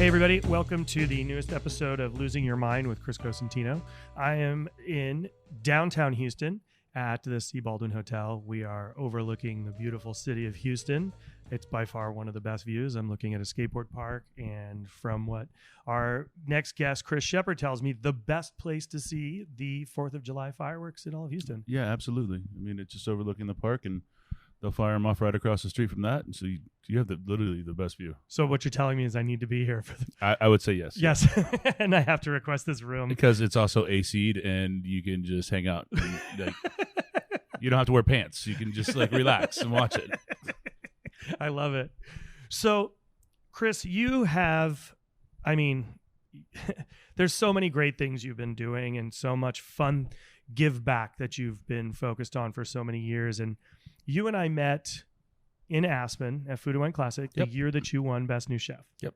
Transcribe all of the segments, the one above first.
Hey everybody, welcome to the newest episode of Losing Your Mind with Chris Cosentino. I am in downtown Houston at the C. Baldwin Hotel. We are overlooking the beautiful city of Houston. It's by far one of the best views. I'm looking at a skateboard park, and from what our next guest, Chris Shepard, tells me, the best place to see the 4th of July fireworks in all of Houston. Yeah, absolutely. I mean, it's just overlooking the park, and they'll fire them off right across the street from that, and so you have literally the best view. So what you're telling me is I need to be here for the... I would say yes. Yes, and I have to request this room. Because it's also AC'd, and you can just hang out. And, you don't have to wear pants. You can just relax and watch it. I love it. So, Chris, you have, there's so many great things you've been doing and so much fun give back that you've been focused on for so many years. And you and I met in Aspen at Food and Wine Classic the year that you won Best New Chef. Yep.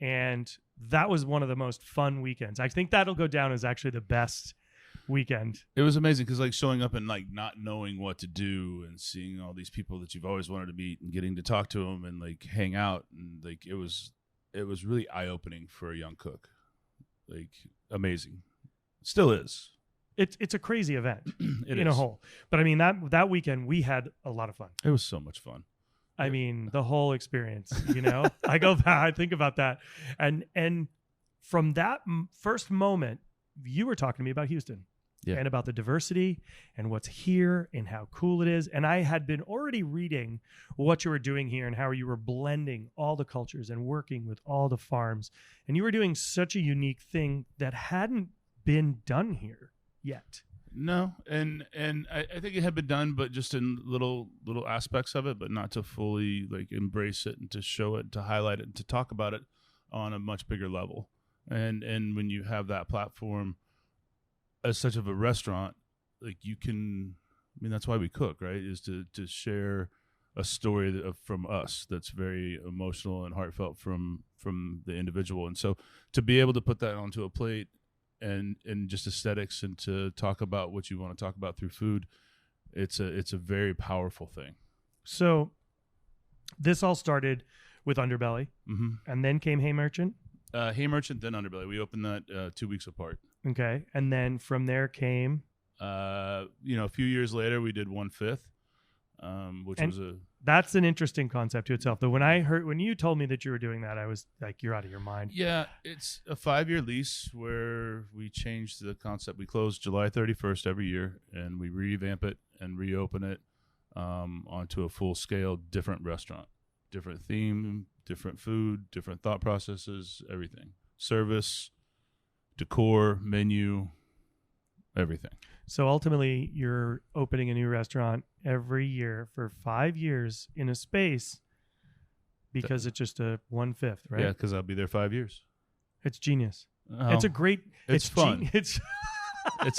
And that was one of the most fun weekends. I think that'll go down as actually the best weekend. It was amazing because showing up and not knowing what to do and seeing all these people that you've always wanted to meet and getting to talk to them and hang out, and it was really eye-opening for a young cook. Amazing. Still is. It's a crazy event in a whole. But that weekend we had a lot of fun. It was so much fun. The whole experience, I go back, I think about that. And from that first moment, you were talking to me about Houston and about the diversity and what's here and how cool it is. And I had been already reading what you were doing here and how you were blending all the cultures and working with all the farms. And you were doing such a unique thing that hadn't been done here yet. No, and I think it had been done, but just in little aspects of it, but not to fully embrace it and to show it, to highlight it, and to talk about it on a much bigger level. And when you have that platform as such of a restaurant, you can, that's why we cook, right? Is to share a story from us that's very emotional and heartfelt from the individual. And so to be able to put that onto a plate and just aesthetics and to talk about what you want to talk about through food, it's a very powerful thing. So this all started with Underbelly, and then came Hey Merchant. Hey Merchant, then Underbelly. We opened that 2 weeks apart. Okay, and then from there came... a few years later, we did 1/5, which was a... That's an interesting concept to itself. Though when you told me that you were doing that, I was like, you're out of your mind. Yeah, it's a 5-year lease where we changed the concept. We close July 31st every year, and we revamp it and reopen it onto a full-scale different restaurant. Different theme, different food, different thought processes, everything. Service, decor, menu, everything. So ultimately, you're opening a new restaurant every year for 5 years in a space because it's just a 1/5, right? Yeah, because I'll be there 5 years. It's genius. Oh, It's a great... It's fun. It's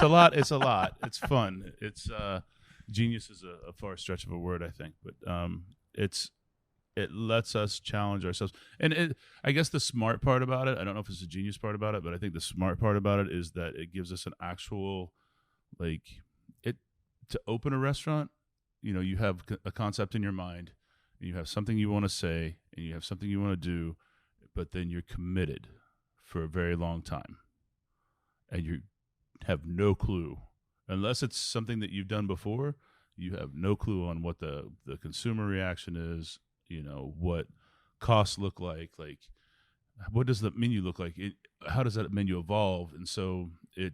a lot. It's a lot. It's fun. It's genius is a far stretch of a word, I think, but it lets us challenge ourselves. And I guess the smart part about it, I don't know if it's the genius part about it, but I think the smart part about it is that it gives us an actual, to open a restaurant, you have a concept in your mind, and you have something you want to say, and you have something you want to do, but then you're committed for a very long time. And you have no clue, unless it's something that you've done before, you have no clue on what the consumer reaction is, what costs look like what does the menu look like, how does that menu evolve. And so it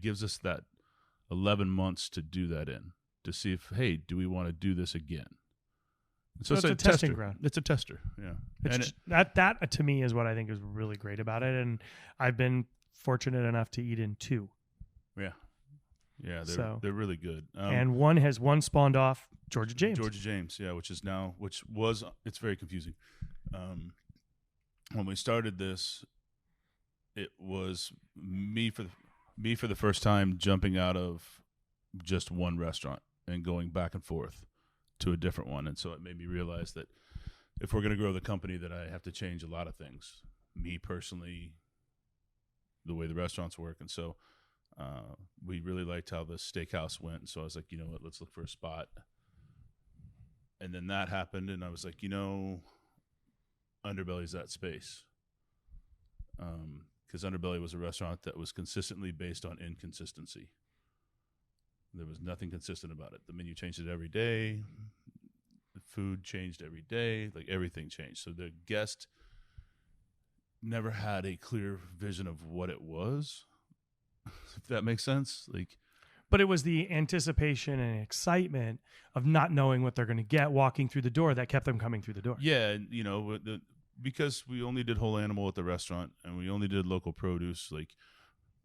gives us that 11 months to do that in, to see if, hey, do we want to do this again? So it's a testing ground. It's a tester, yeah. That to me is what I think is really great about it, and I've been fortunate enough to eat in 2. Yeah, they're really good. And one spawned off Georgia James. Yeah, it's very confusing. When we started this, it was me for the first time jumping out of just one restaurant and going back and forth to a different one. And so it made me realize that if we're going to grow the company, that I have to change a lot of things. Me personally, the way the restaurants work. And so we really liked how the steakhouse went. And so I was like, you know what, let's look for a spot. And then that happened, and I was like, Underbelly's that space. Because Underbelly was a restaurant that was consistently based on inconsistency. There was nothing consistent about it. The menu changed it every day. The food changed every day. Like, everything changed. So the guest never had a clear vision of what it was, if that makes sense. Like, but it was the anticipation and excitement of not knowing what they're going to get walking through the door that kept them coming through the door. Yeah, you know, because we only did whole animal at the restaurant and we only did local produce, like,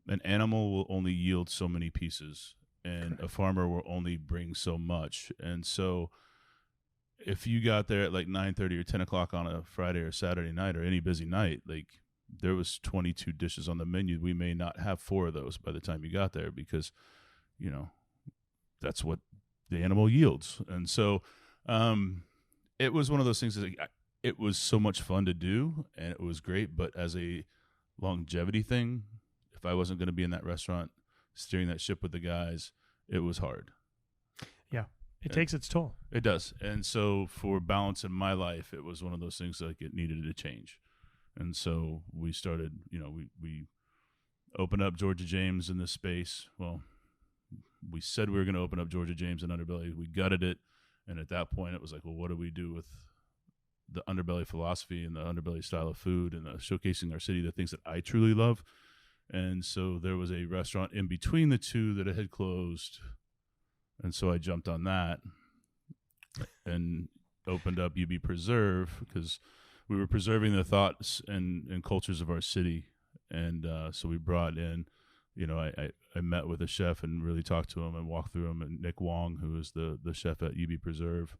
an animal will only yield so many pieces and a farmer will only bring so much. And so if you got there at like 9:30 or 10 o'clock on a Friday or Saturday night or any busy night, like, there was 22 dishes on the menu. We may not have 4 of those by the time you got there because, you know, that's what the animal yields. And so it was one of those things that, like, it was so much fun to do and it was great. But as a longevity thing, if I wasn't going to be in that restaurant steering that ship with the guys, it was hard. Yeah. It takes its toll. It does. And so for balance in my life, it was one of those things like it needed to change. And so we started, you know, we opened up Georgia James in this space. Well, we said we were going to open up Georgia James and Underbelly. We gutted it. And at that point, it was like, well, what do we do with the Underbelly philosophy and the Underbelly style of food and showcasing our city, the things that I truly love? And so there was a restaurant in between the two that had closed. And so I jumped on that and opened up UB Preserve because we were preserving the thoughts and cultures of our city. And so we brought in, you know, I met with a chef and really talked to him and walked through him. And Nick Wong, who is the chef at UB Preserve,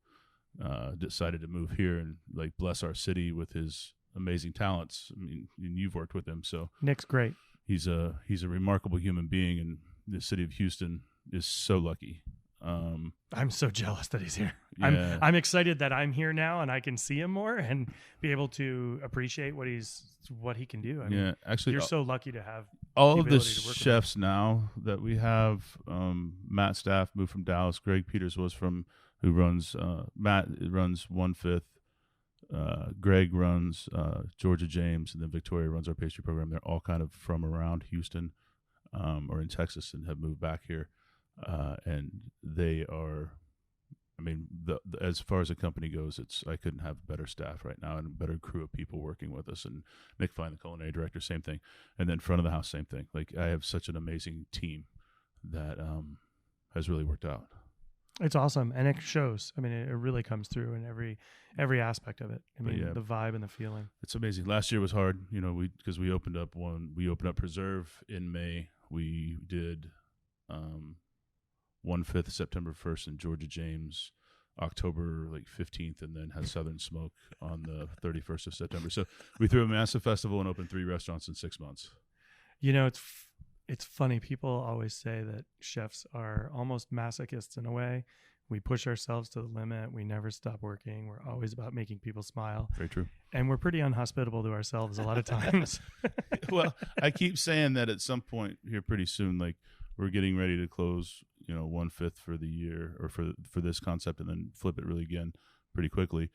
decided to move here and, like, bless our city with his amazing talents. I mean, and you've worked with him. So Nick's great. He's a remarkable human being, and the city of Houston is so lucky. I'm so jealous that he's here. Yeah. I'm excited that I'm here now and I can see him more and be able to appreciate what he can do. I mean, actually, you're so lucky to have all of the ability to work chefs now that we have. Matt Staff moved from Dallas. Greg Peters who runs Matt runs 1/5. Greg runs Georgia James, and then Victoria runs our pastry program. They're all kind of from around Houston or in Texas and have moved back here. And they are, I mean, as far as the company goes, I couldn't have better staff right now and a better crew of people working with us. And Nick Fine, the culinary director, same thing. And then front of the house, same thing. Like, I have such an amazing team that has really worked out. It's awesome, and it shows. I mean, it really comes through in every aspect of it. I mean, yeah, the vibe and the feeling. It's amazing. Last year was hard, you know, because we opened up Preserve in May. We did 1/5 September 1st in Georgia James, October 15th, and then had Southern Smoke on the 31st of September. So we threw a massive festival and opened 3 restaurants in 6 months. You know, it's funny. People always say that chefs are almost masochists in a way. We push ourselves to the limit. We never stop working. We're always about making people smile. Very true. And we're pretty unhospitable to ourselves a lot of times. Well, I keep saying that at some point here pretty soon, like, we're getting ready to close, you know, 1/5 for the year or for this concept, and then flip it really again pretty quickly.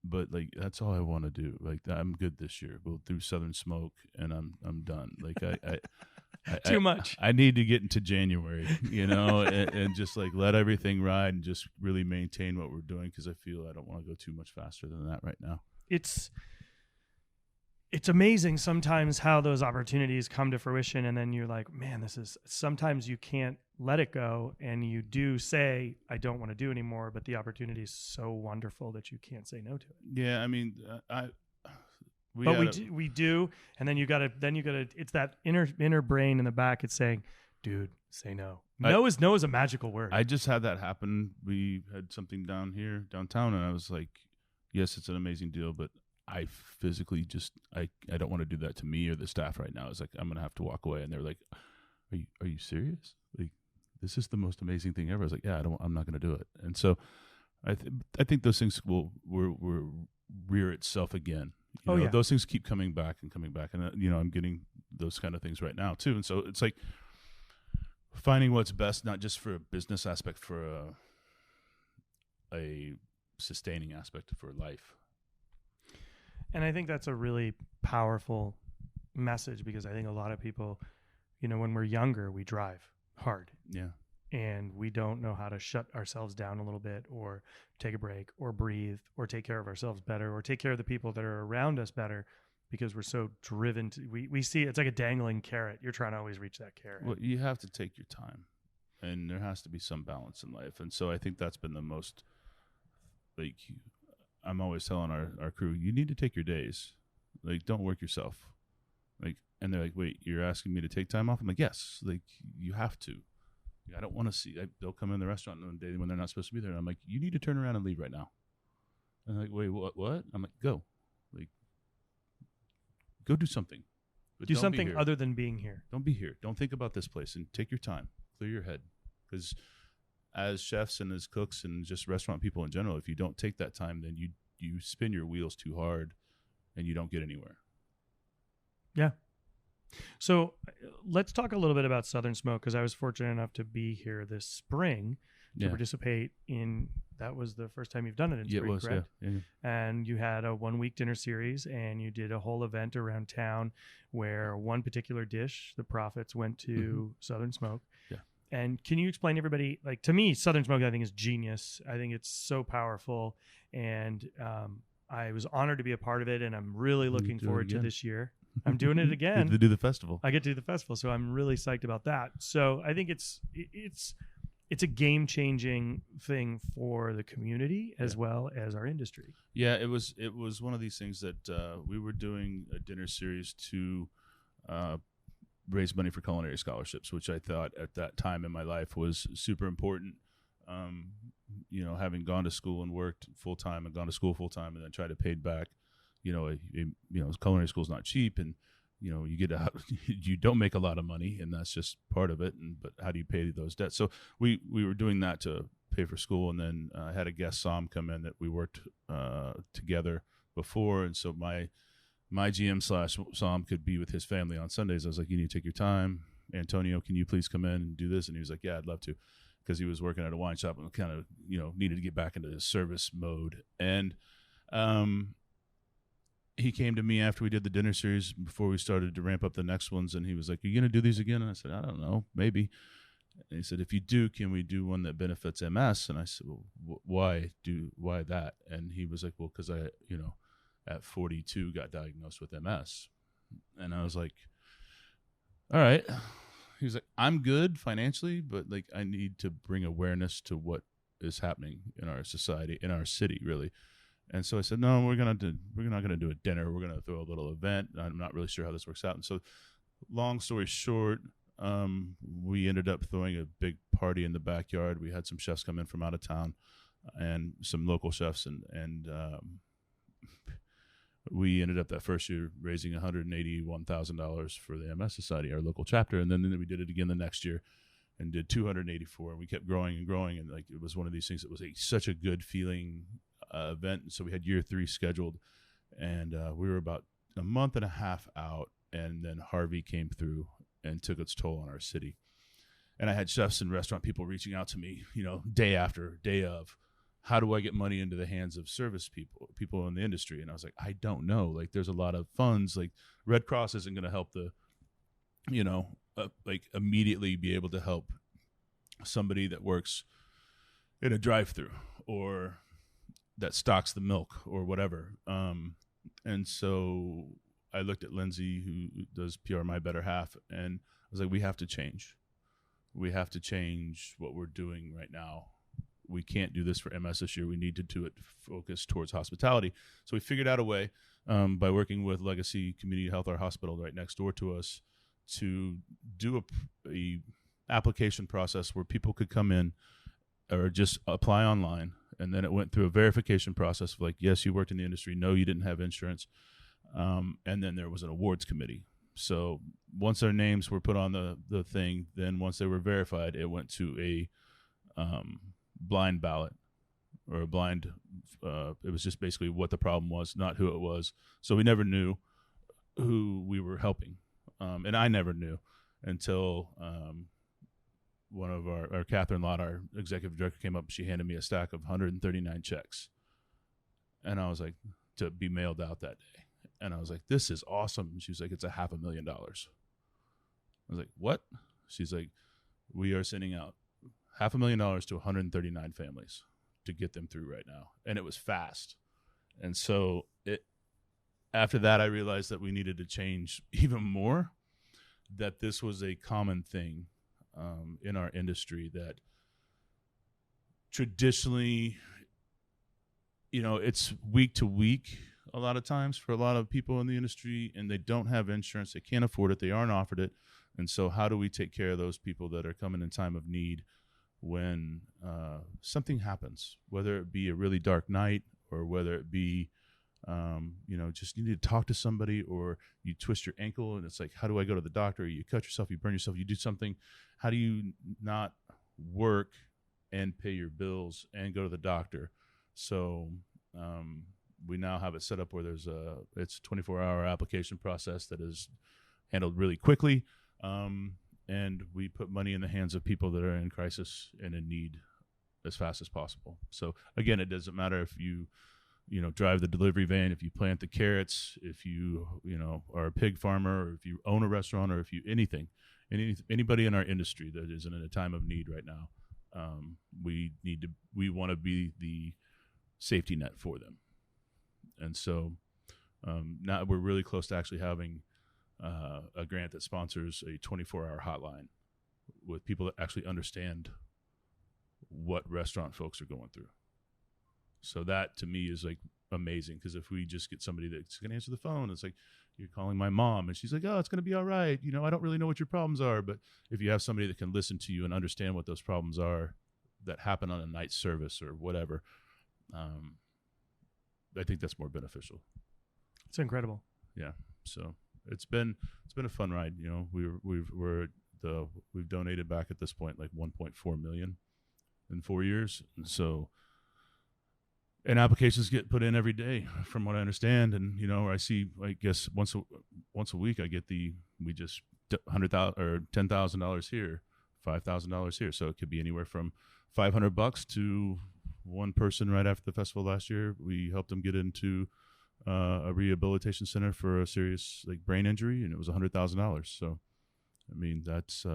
But, like, that's all I want to do. Like, I'm good this year. We'll do Southern Smoke, and I'm done. Like, I too much. I need to get into January, you know, and just, like, let everything ride and just really maintain what we're doing, because I feel I don't want to go too much faster than that right now. It's amazing sometimes how those opportunities come to fruition, and then you're like, man, sometimes you can't let it go, and you do say, I don't want to do anymore, but the opportunity is so wonderful that you can't say no to it. Yeah, I mean, we do, and then you gotta. It's that inner brain in the back. It's saying, dude, say no. No is a magical word. I just had that happen. We had something downtown, and I was like, yes, it's an amazing deal, but I physically just I don't want to do that to me or the staff right now. It's like, I'm gonna have to walk away. And they're like, are you serious? Like, this is the most amazing thing ever. I was like, yeah, I'm not gonna do it. And so I think those things will rear itself again. You know, those things keep coming back, and you know, I'm getting those kind of things right now too. And so it's like finding what's best, not just for a business aspect, for a sustaining aspect for life. And I think that's a really powerful message, because I think a lot of people, when we're younger, we drive hard. Yeah. And we don't know how to shut ourselves down a little bit, or take a break, or breathe, or take care of ourselves better, or take care of the people that are around us better, because we're so driven to, we see it's like a dangling carrot. You're trying to always reach that carrot. Well, you have to take your time, and there has to be some balance in life. And so I think that's been the most, like, I'm always telling our crew, you need to take your days. Like, don't work yourself. Like, and they're like, wait, you're asking me to take time off? I'm like, yes, like, you have to. I don't want to see. They'll come in the restaurant one day when they're not supposed to be there. And I'm like, you need to turn around and leave right now. And they're like, wait, what? I'm like, go. Like, go do something. But do something other than being here. Don't be here. Don't think about this place, and take your time. Clear your head. Because as chefs and as cooks and just restaurant people in general, if you don't take that time, then you spin your wheels too hard and you don't get anywhere. Yeah. So let's talk a little bit about Southern Smoke, because I was fortunate enough to be here this spring to participate in. That was the first time you've done it in spring, correct? Yeah. And you had a 1-week dinner series, and you did a whole event around town where one particular dish, the profits went to Southern Smoke. Yeah. And can you explain to everybody, like, to me, Southern Smoke, I think, is genius. I think it's so powerful, and I was honored to be a part of it, and I'm really looking forward to this year. I'm doing it again. Get to do the festival. I get to do the festival, so I'm really psyched about that. So I think it's a game-changing thing for the community as well as our industry. Yeah, it was one of these things that we were doing a dinner series to raise money for culinary scholarships, which I thought at that time in my life was super important. Having gone to school and worked full-time and gone to school full-time and then tried to pay back, culinary school is not cheap, and you get out, you don't make a lot of money, and that's just part of it. But how do you pay those debts? So we were doing that to pay for school, and then I had a guest Sam come in that we worked together before, and so my GM / Sam could be with his family on Sundays. I was like, you need to take your time. Antonio, can you please come in and do this? And he was like, yeah, I'd love to, because he was working at a wine shop and kind of needed to get back into his service mode. And he came to me after we did the dinner series before we started to ramp up the next ones, and he was like, are you going to do these again? And I said, I don't know, maybe. And he said, if you do, can we do one that benefits MS? And I said, well, why that? And he was like, well, because I, at 42 got diagnosed with MS. And I was like, all right. He was like, I'm good financially, but like, I need to bring awareness to what is happening in our society, in our city, really. And so I said, no, we're not gonna do a dinner. We're gonna throw a little event. I'm not really sure how this works out. And so, long story short, we ended up throwing a big party in the backyard. We had some chefs come in from out of town, and some local chefs, and we ended up that first year raising $181,000 for the MS Society, our local chapter. And then we did it again the next year and did 284, and we kept growing and growing. And like, it was one of these things that was such a good feeling event. And so we had year 3 scheduled, and we were about a month and a half out, and then Harvey came through and took its toll on our city. And I had chefs and restaurant people reaching out to me, day after day of, how do I get money into the hands of service people in the industry? And I was like, I don't know. Like, there's a lot of funds. Like, Red Cross isn't going to help immediately be able to help somebody that works in a drive-through or that stocks the milk or whatever. And so I looked at Lindsay, who does PR My Better Half, and I was like, we have to change. We have to change what we're doing right now. We can't do this for MS this year. We need to do it focused towards hospitality. So we figured out a way by working with Legacy Community Health, our hospital right next door to us, to do a application process where people could come in or just apply online. And then it went through a verification process of like, yes, you worked in the industry. No, you didn't have insurance. And then there was an awards committee. So once their names were put on the thing, then once they were verified, it went to a blind ballot or a blind, it was just basically what the problem was, not who it was. So we never knew who we were helping. And I never knew until one of our Catherine Lott, our executive director, came up. She handed me a stack of 139 checks. And I was like, to be mailed out that day. And I was like, this is awesome. And she was like, it's $500,000. I was like, what? She's like, we are sending out $500,000 to 139 families to get them through right now. And it was fast. And so after that, I realized that we needed to change even more, that this was a common thing in our industry, that traditionally, it's week to week a lot of times for a lot of people in the industry, and they don't have insurance. They can't afford it. They aren't offered it. And so how do we take care of those people that are coming in time of need when something happens, whether it be a really dark night or whether it be, just you need to talk to somebody, or you twist your ankle and it's like, how do I go to the doctor? You cut yourself, you burn yourself, you do something. How do you not work and pay your bills and go to the doctor? So we now have it set up where it's a 24-hour application process that is handled really quickly. And we put money in the hands of people that are in crisis and in need as fast as possible. So again, it doesn't matter if you drive the delivery van, if you plant the carrots, if you are a pig farmer, or if you own a restaurant, or if you anybody in our industry that is in a time of need right now. We want to be the safety net for them. And so now we're really close to actually having a grant that sponsors a 24-hour hotline with people that actually understand what restaurant folks are going through. So that to me is like amazing, because if we just get somebody that's going to answer the phone, it's like, you're calling my mom and she's like, oh, it's going to be all right. I don't really know what your problems are. But if you have somebody that can listen to you and understand what those problems are that happen on a night service or whatever, I think that's more beneficial. It's incredible. Yeah. So it's been a fun ride. We've donated back at this point like 1.4 million in 4 years. And applications get put in every day, from what I understand. And I see, I guess once a week, I get we just $100,000 or $10,000 here, $5,000 here. So it could be anywhere from $500 to one person right after the festival last year. We helped them get into a rehabilitation center for a serious brain injury, and it was $100,000. So, I mean, that's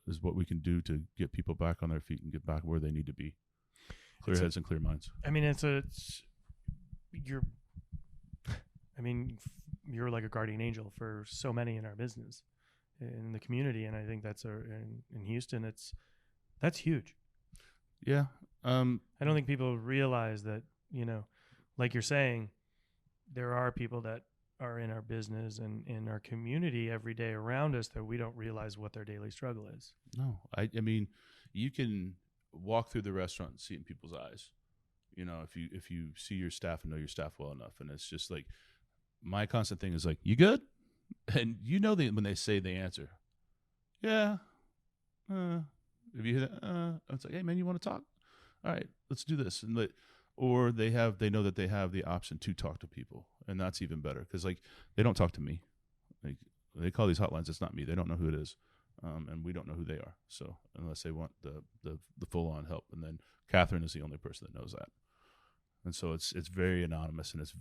is what we can do to get people back on their feet and get back where they need to be. Clear heads and clear minds. I mean, you're like a guardian angel for so many in our business, in the community, and I think that's in Houston. That's huge. Yeah. I don't think people realize that, like you're saying, there are people that are in our business and in our community every day around us that we don't realize what their daily struggle is. No, I mean, you can walk through the restaurant and see it in people's eyes. If you see your staff and know your staff well enough, and it's just like, my constant thing is like, you good? And when they say the answer, yeah. If you hear that, it's like, hey man, you want to talk? All right, let's do this. And or they know that they have the option to talk to people, and that's even better, because they don't talk to me. They call these hotlines, it's not me. They don't know who it is. And we don't know who they are. So unless they want the full-on help, and then Catherine is the only person that knows that. And so it's very anonymous, and it's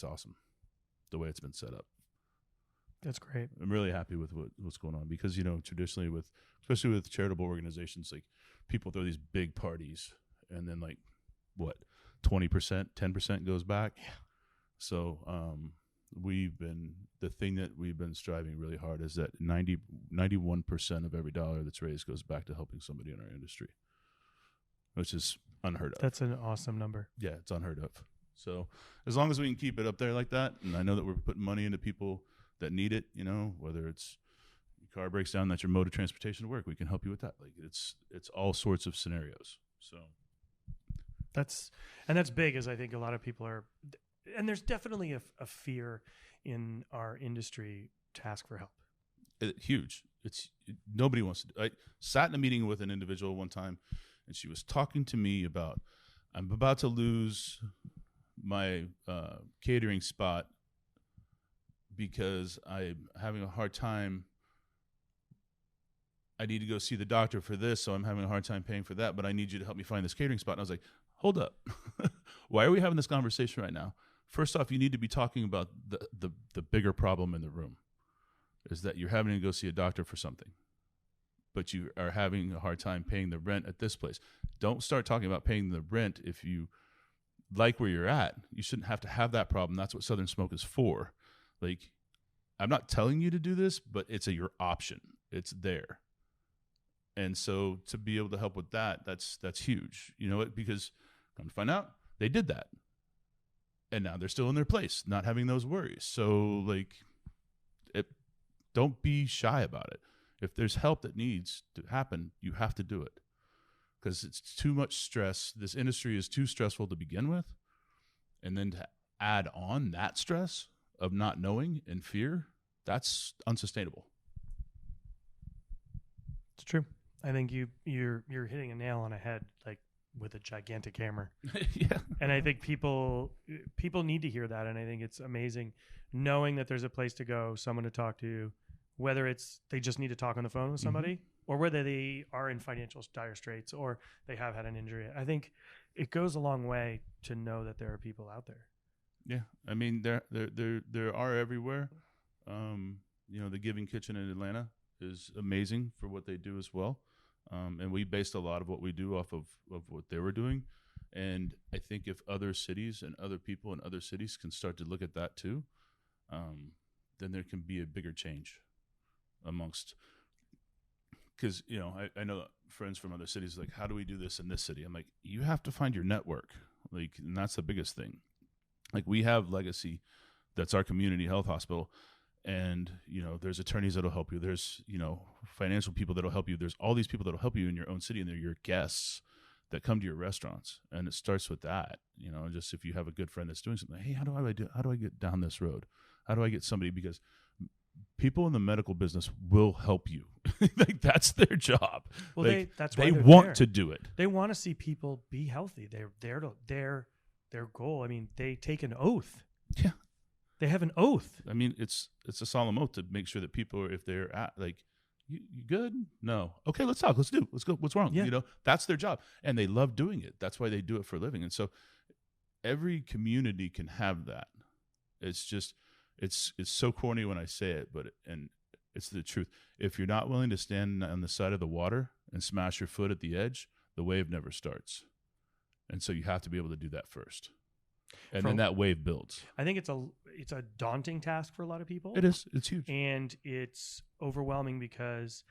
awesome the way it's been set up. That's great. I'm really happy with what's going on, because traditionally especially with charitable organizations, people throw these big parties, and then 20%, 10% goes back. Yeah. So the thing that we've been striving really hard is that 91% of every dollar that's raised goes back to helping somebody in our industry, which is unheard of. That's an awesome number. Yeah, it's unheard of. So as long as we can keep it up there like that, and I know that we're putting money into people that need it, whether it's your car breaks down, that's your mode of transportation to work, we can help you with that. It's all sorts of scenarios. So that's big, as I think a lot of people are, and there's definitely a fear in our industry to ask for help. Huge. Nobody wants to. I sat in a meeting with an individual one time, and she was talking to me about, I'm about to lose my catering spot because I'm having a hard time. I need to go see the doctor for this, so I'm having a hard time paying for that, but I need you to help me find this catering spot. And I was like, hold up. Why are we having this conversation right now? first off, you need to be talking about the bigger problem in the room, is that you're having to go see a doctor for something, but you are having a hard time paying the rent at this place. Don't start talking about paying the rent if you like where you're at. You shouldn't have to have that problem. That's what Southern Smoke is for. Like, I'm not telling you to do this, but it's your option. It's there. And so to be able to help with that, that's huge. You know what? Because come to find out, they did that. And now they're still in their place, not having those worries. So, like, don't be shy about it. If there's help that needs to happen, you have to do it. Because it's too much stress. This industry is too stressful to begin with. And then to add on that stress of not knowing and fear, that's unsustainable. It's true. I think you're hitting a nail on a head, like with a gigantic hammer. Yeah. And I think people need to hear that. And I think it's amazing knowing that there's a place to go, someone to talk to, whether it's they just need to talk on the phone with somebody, or whether they are in financial dire straits or they have had an injury. I think it goes a long way to know that there are people out there. Yeah, I mean there are everywhere. The Giving Kitchen in Atlanta is amazing for what they do as well, and we based a lot of what we do off of what they were doing. And I think if other cities and other people in other cities can start to look at that too, then there can be a bigger change amongst. Because I know friends from other cities like, how do we do this in this city? I'm like, you have to find your network, like, and that's the biggest thing. Like, we have Legacy, that's our community health hospital, and there's attorneys that'll help you. There's financial people that'll help you. There's all these people that'll help you in your own city, and they're your guests that come to your restaurants. And it starts with that. Just if you have a good friend that's doing something, hey, how do I get down this road? How do I get somebody? Because people in the medical business will help you. Like, that's their job. Well, like, that's why they they're want there. to do it. They want to see people be healthy. They're there to their goal. I mean, they take an oath. Yeah. They have an oath. I mean, it's a solemn oath to make sure that people are, if they're at, like, you good? No. Okay, let's talk. Let's go. What's wrong? Yeah. That's their job. And they love doing it. That's why they do it for a living. And so every community can have that. It's just, it's so corny when I say it, but it's the truth. If you're not willing to stand on the side of the water and smash your foot at the edge, the wave never starts. And so you have to be able to do that first. And then that wave builds. I think it's a daunting task for a lot of people. It is. It's huge. And it's overwhelming because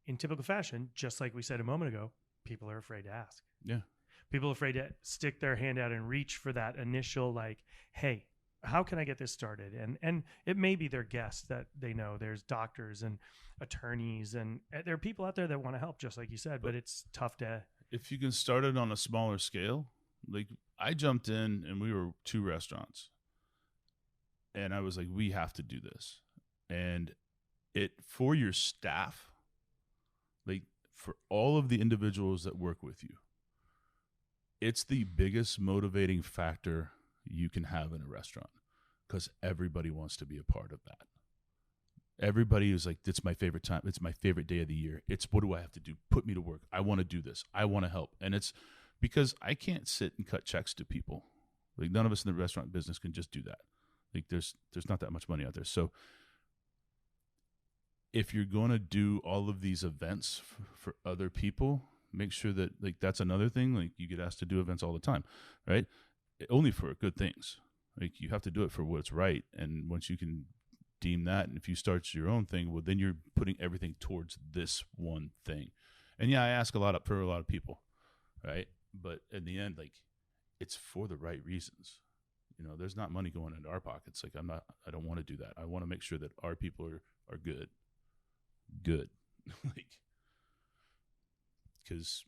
in typical fashion, just like we said a moment ago, people are afraid to ask. Yeah. People are afraid to stick their hand out and reach for that initial, like, hey, how can I get this started? And it may be their guests that they know. There's doctors and attorneys, and there are people out there that want to help, just like you said, but it's tough to. If you can start it on a smaller scale, like, I jumped in and we were 2 restaurants, and I was like, we have to do this. And for your staff, like, for all of the individuals that work with you, it's the biggest motivating factor you can have in a restaurant, because everybody wants to be a part of that. Everybody is like, it's my favorite time. It's my favorite day of the year. It's, what do I have to do? Put me to work. I want to do this. I want to help. And it's because I can't sit and cut checks to people. Like, none of us in the restaurant business can just do that. Like, there's not that much money out there. So if you're going to do all of these events for other people, make sure that, like, that's another thing. Like, you get asked to do events all the time, right? Only for good things. Like, you have to do it for what's right. And once you can deem that, and if you start your own thing, well, then you're putting everything towards this one thing. And yeah, I ask a lot for a lot of people, right? But in the end, like, it's for the right reasons. There's not money going into our pockets. Like, I don't want to do that. I want to make sure that our people are good. Like, because,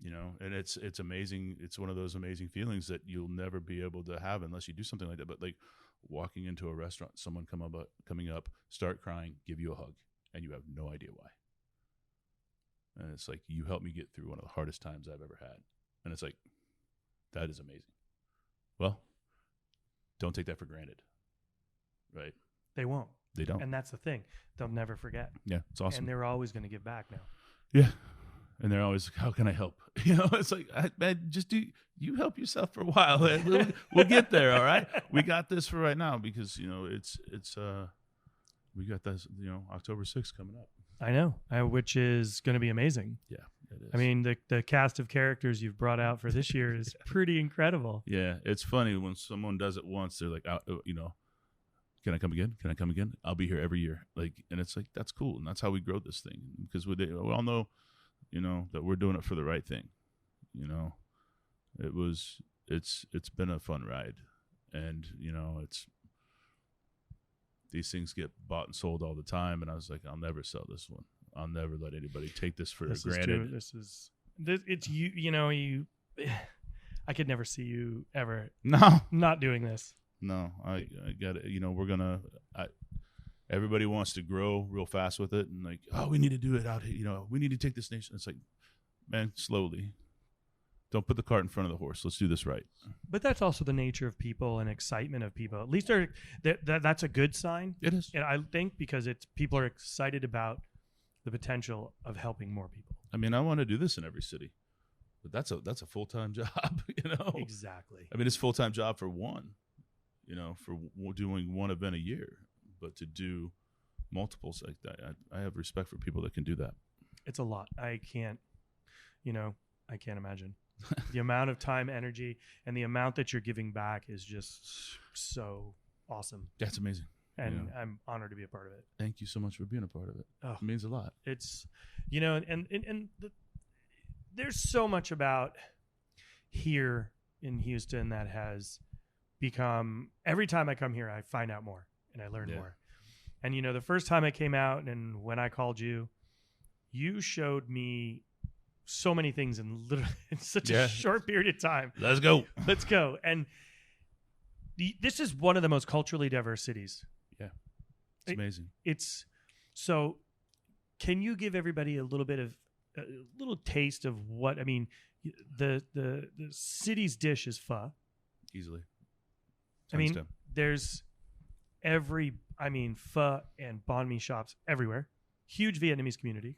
and it's amazing. It's one of those amazing feelings that you'll never be able to have unless you do something like that. But, like, walking into a restaurant, someone coming up, start crying, give you a hug, and you have no idea why. And it's like, you helped me get through one of the hardest times I've ever had. And it's like, that is amazing. Well, don't take that for granted, right? They won't. They don't. And that's the thing. They'll never forget. Yeah, it's awesome. And they're always going to give back now. Yeah. And they're always like, how can I help? It's like, man, just you help yourself for a while. We'll get there. All right. We got this for right now because, we got this, October 6th coming up. I know, which is going to be amazing. Yeah, it is. I mean, the cast of characters you've brought out for this year is pretty incredible. Yeah. It's funny when someone does it once, they're like, can I come again? Can I come again? I'll be here every year. And it's like, that's cool. And that's how we grow this thing because we all know, that we're doing it for the right thing. It's been a fun ride, and these things get bought and sold all the time. And I was like, I'll never sell this one. I'll never let anybody take this for granted. It's you. I could never see you ever not doing this. No, I got it. Everybody wants to grow real fast with it, and like, oh, we need to do it out here. We need to take this nation. It's like, man, slowly. Don't put the cart in front of the horse. Let's do this right. But that's also the nature of people and excitement of people. At least that's a good sign. It is. And I think because people are excited about the potential of helping more people. I mean, I want to do this in every city, but that's a full-time job, Exactly. I mean, it's a full-time job for one, for doing one event a year, but to do multiples like that, I have respect for people that can do that. It's a lot. I can't imagine. The amount of time, energy, and the amount that you're giving back is just so awesome. That's amazing. And I'm honored to be a part of it. Thank you so much for being a part of it. Oh, it means a lot. It's, there's so much about here in Houston that has become, every time I come here, I find out more and I learn more. And, the first time I came out and when I called you, you showed me so many things in such a short period of time. Let's go. And this is one of the most culturally diverse cities. Yeah. It's amazing. So can you give everybody a little taste of what, I mean, the city's dish is pho. Easily. I mean, there's pho and banh mi shops everywhere. Huge Vietnamese community.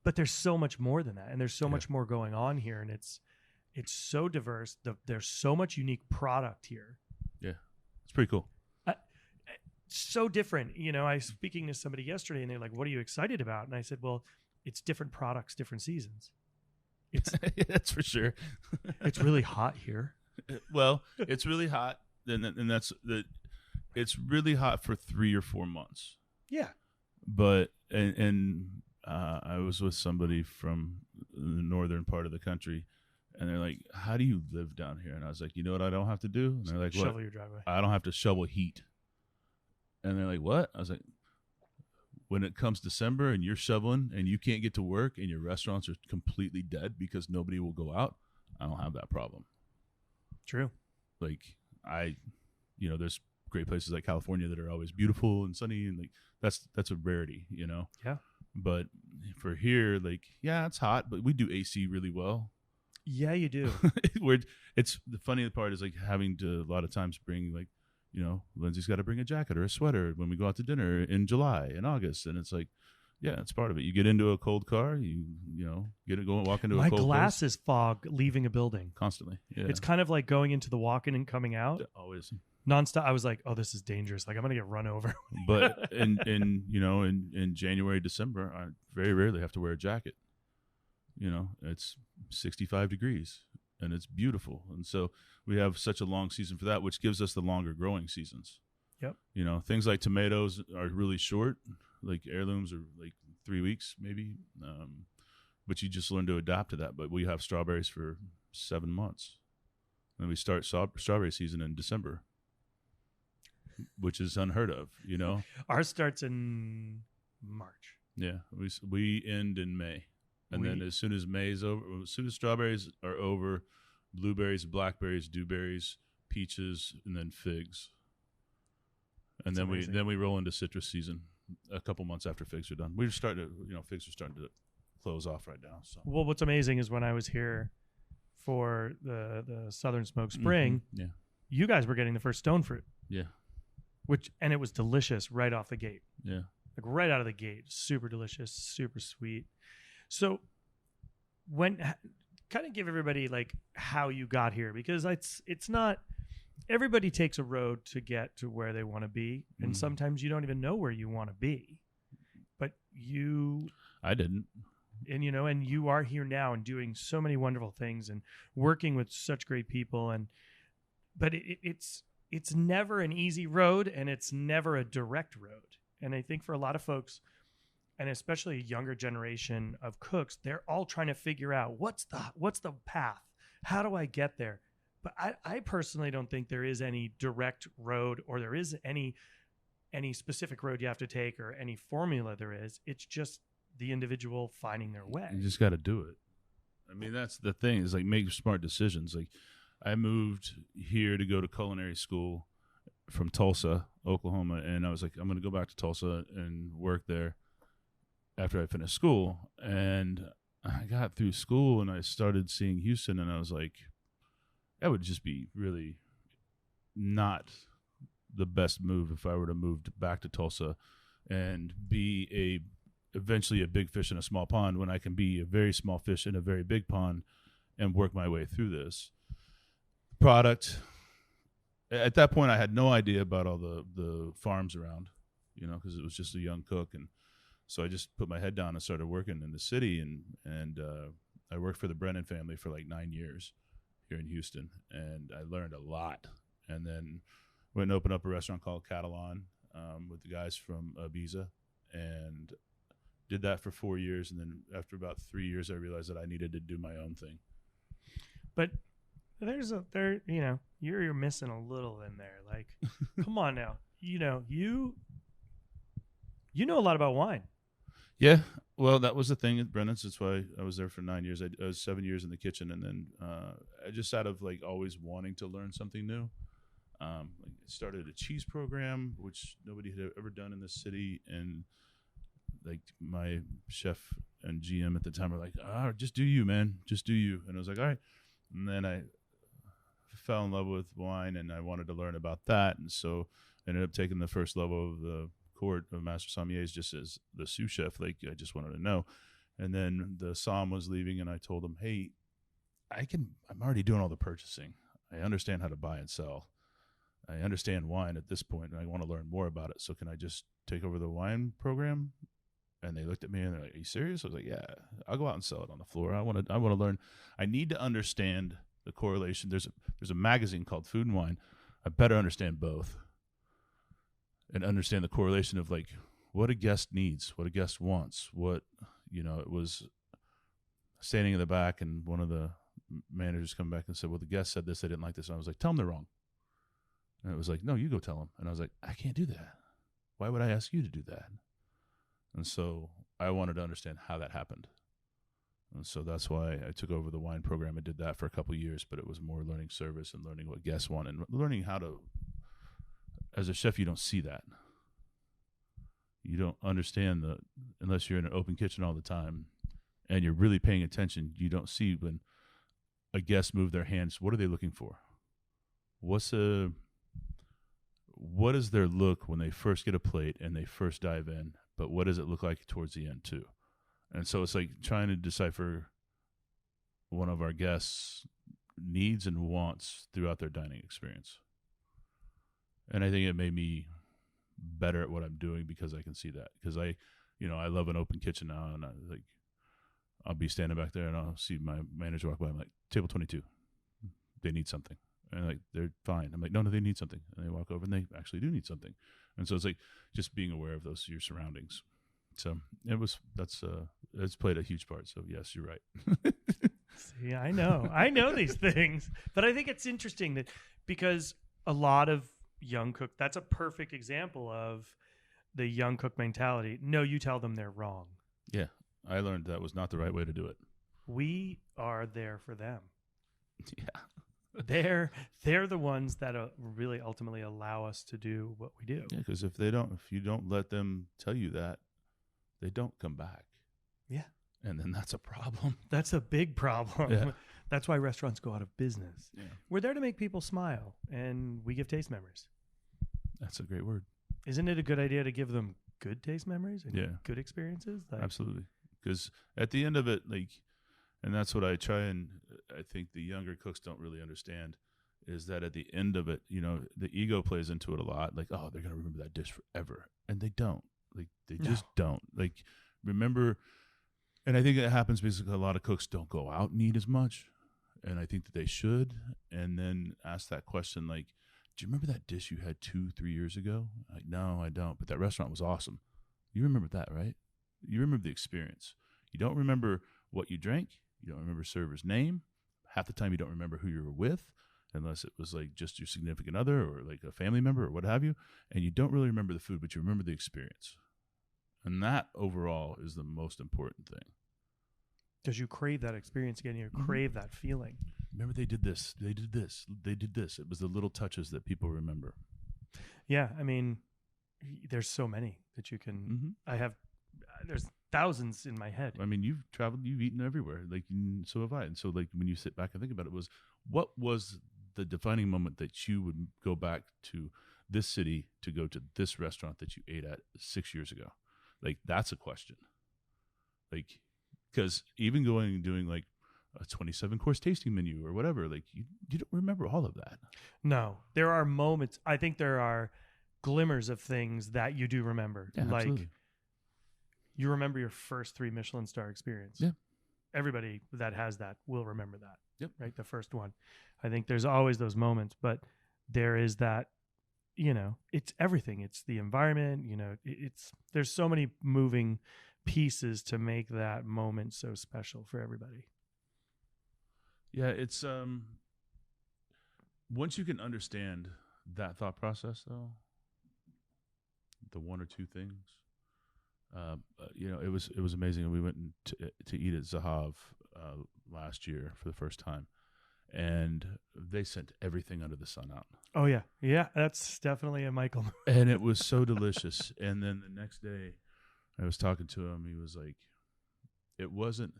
But there's so much more than that, and there's so much more going on here, and it's so diverse. There's so much unique product here. Yeah, it's pretty cool. So different. I was speaking to somebody yesterday, and they're like, "What are you excited about?" And I said, "Well, it's different products, different seasons." That's for sure. It's really hot here. Well, it's really hot, and it's really hot for 3 or 4 months. Yeah, but I was with somebody from the northern part of the country, and they're like, how do you live down here? And I was like, you know what I don't have to do? And they're like, what? Shovel your driveway. I don't have to shovel heat. And they're like, what? I was like, when it comes December and you're shoveling and you can't get to work and your restaurants are completely dead because nobody will go out, I don't have that problem. True. Like there's great places like California that are always beautiful and sunny, and like that's a rarity, Yeah. But for here, it's hot, but we do AC really well. Yeah, you do. It's the funny part is having to a lot of times bring Lindsay's got to bring a jacket or a sweater when we go out to dinner in July and August, and it's it's part of it. You get into a cold car, you get it going, walk into a cold My glasses fog leaving a building constantly. Yeah. It's kind of like going into the walk-in and coming out. Always. Nonstop. I was like, oh, this is dangerous. Like, I'm going to get run over. But in January, December, I very rarely have to wear a jacket. It's 65 degrees and it's beautiful. And so we have such a long season for that, which gives us the longer growing seasons. Yep. Things like tomatoes are really short, like heirlooms are like 3 weeks maybe. But you just learn to adapt to that. But we have strawberries for 7 months. And we start strawberry season in December, which is unheard of, Ours starts in March. Yeah, we end in May, and then as soon as May is over, as soon as strawberries are over, blueberries, blackberries, dewberries, peaches, and then figs, and then we roll into citrus season a couple months after figs are done. We're starting to, figs are starting to close off right now. So well, what's amazing is when I was here for the Southern Smoke Spring, you guys were getting the first stone fruit. Yeah. And it was delicious right off the gate. Yeah. Like right out of the gate. Super delicious, super sweet. So kind of give everybody like how you got here, because it's not everybody takes a road to get to where they want to be, and sometimes you don't even know where you want to be, but I didn't. And and you are here now and doing so many wonderful things and working with such great people, but it's never an easy road, and it's never a direct road. And I think for a lot of folks, and especially a younger generation of cooks, they're all trying to figure out what's the path, how do I get there. But I personally don't think there is any direct road, or there is any specific road you have to take, or any formula there is. It's just the individual finding their way. You just got to do it. I mean, that's the thing, is like, make smart decisions. Like, I moved here to go to culinary school from Tulsa, Oklahoma, and I was like, I'm going to go back to Tulsa and work there after I finished school. And I got through school and I started seeing Houston, and I was like, that would just be really not the best move if I were to move back to Tulsa and be eventually a big fish in a small pond, when I can be a very small fish in a very big pond and work my way through this product. At that point, I had no idea about all the farms around, because it was just a young cook. And so I just put my head down and started working in the city. And I worked for the Brennan family for like 9 years here in Houston. And I learned a lot. And then went and opened up a restaurant called Catalan with the guys from Ibiza, and did that for 4 years. And then after about 3 years, I realized that I needed to do my own thing. But you're missing a little in there. Like, come on now. You know a lot about wine. Yeah. Well, that was the thing at Brennan's. That's why I was there for 9 years. I was 7 years in the kitchen. And then I just out of like always wanting to learn something new, started a cheese program, which nobody had ever done in this city. And like my chef and GM at the time were like, just do you, man. Just do you. And I was like, all right. And then I fell in love with wine, and I wanted to learn about that. And so I ended up taking the first level of the court of Master Sommeliers just as the sous chef. Like, I just wanted to know. And then the Somm was leaving, and I told him, hey, I'm already doing all the purchasing. I understand how to buy and sell. I understand wine at this point, and I want to learn more about it. So can I just take over the wine program? And they looked at me and they're like, are you serious? I was like, yeah, I'll go out and sell it on the floor. I want to learn. I need to understand the correlation. There's a magazine called Food and Wine. I better understand both and understand the correlation of like what a guest needs, what a guest wants, it was standing in the back, and one of the managers come back and said, well, the guest said this, they didn't like this. And I was like, tell them they're wrong. And it was like, no, you go tell them. And I was like, I can't do that. Why would I ask you to do that? And so I wanted to understand how that happened. And so that's why I took over the wine program and did that for a couple of years, but it was more learning service and learning what guests want and learning how to, as a chef, you don't see that. You don't understand unless you're in an open kitchen all the time and you're really paying attention, you don't see when a guest move their hands. What are they looking for? What is their look when they first get a plate and they first dive in? But what does it look like towards the end too? And so it's like trying to decipher one of our guests' needs and wants throughout their dining experience. And I think it made me better at what I'm doing because I can see that. Because I love an open kitchen now, and I'll be standing back there and I'll see my manager walk by. I'm like, table 22, they need something. And like, they're fine. I'm like, no, they need something. And they walk over and they actually do need something. And so it's like just being aware of your surroundings. So it's played a huge part. So yes, you're right. See, I know these things, but I think it's interesting that because a lot of young cook, that's a perfect example of the young cook mentality. No, you tell them they're wrong. Yeah. I learned that was not the right way to do it. We are there for them. Yeah. They're the ones that really ultimately allow us to do what we do. Yeah, because if you don't let them tell you that, they don't come back. Yeah. And then that's a problem. That's a big problem. Yeah. That's why restaurants go out of business. Yeah. We're there to make people smile, and we give taste memories. That's a great word. Isn't it a good idea to give them good taste memories and Yeah. good experiences? Absolutely. Because at the end of it, like, And that's what I try, and I think the younger cooks don't really understand, is that at the end of it, you know, the ego plays into it a lot. Like, oh, they're going to remember that dish forever. And they don't. Like, they just don't. Like, remember, and I think it happens because a lot of cooks don't go out and eat as much. And I think that they should. And then ask that question, like, do you remember that dish you had 2-3 years ago? Like, no, I don't. But that restaurant was awesome. You remember that, right? You remember the experience. You don't remember what you drank. You don't remember server's name. Half the time you don't remember who you were with, unless it was like just your significant other or like a family member or what have you. And you don't really remember the food, but you remember the experience. And that overall is the most important thing. Because you crave that experience again. You crave that feeling. Remember they did this. They did this. They did this. It was the little touches that people remember. Yeah. I mean, there's so many that you can, there's thousands in my head. I mean, you've traveled, you've eaten everywhere. Like, so have I. And so, like, when you sit back and think about it, what was the defining moment that you would go back to this city to go to this restaurant that you ate at 6 years ago? Like, that's a question. Like, because even going and doing like a 27-course tasting menu or whatever, like, you don't remember all of that. No, there are moments. I think there are glimmers of things that you do remember. Yeah, like, absolutely. You remember your first 3 Michelin star experience. Yeah. Everybody that has that will remember that. Yep. Right. The first one. I think there's always those moments, but there is that, you know, it's everything. It's the environment, you know, there's so many moving pieces to make that moment so special for everybody. Yeah. It's, once you can understand that thought process though, the one or two things, you know, it was amazing. We went to eat at Zahav last year for the first time, and they sent everything under the sun out. Oh yeah, yeah, that's definitely a Michael. And it was so delicious. And then the next day, I was talking to him. He was like, "It wasn't."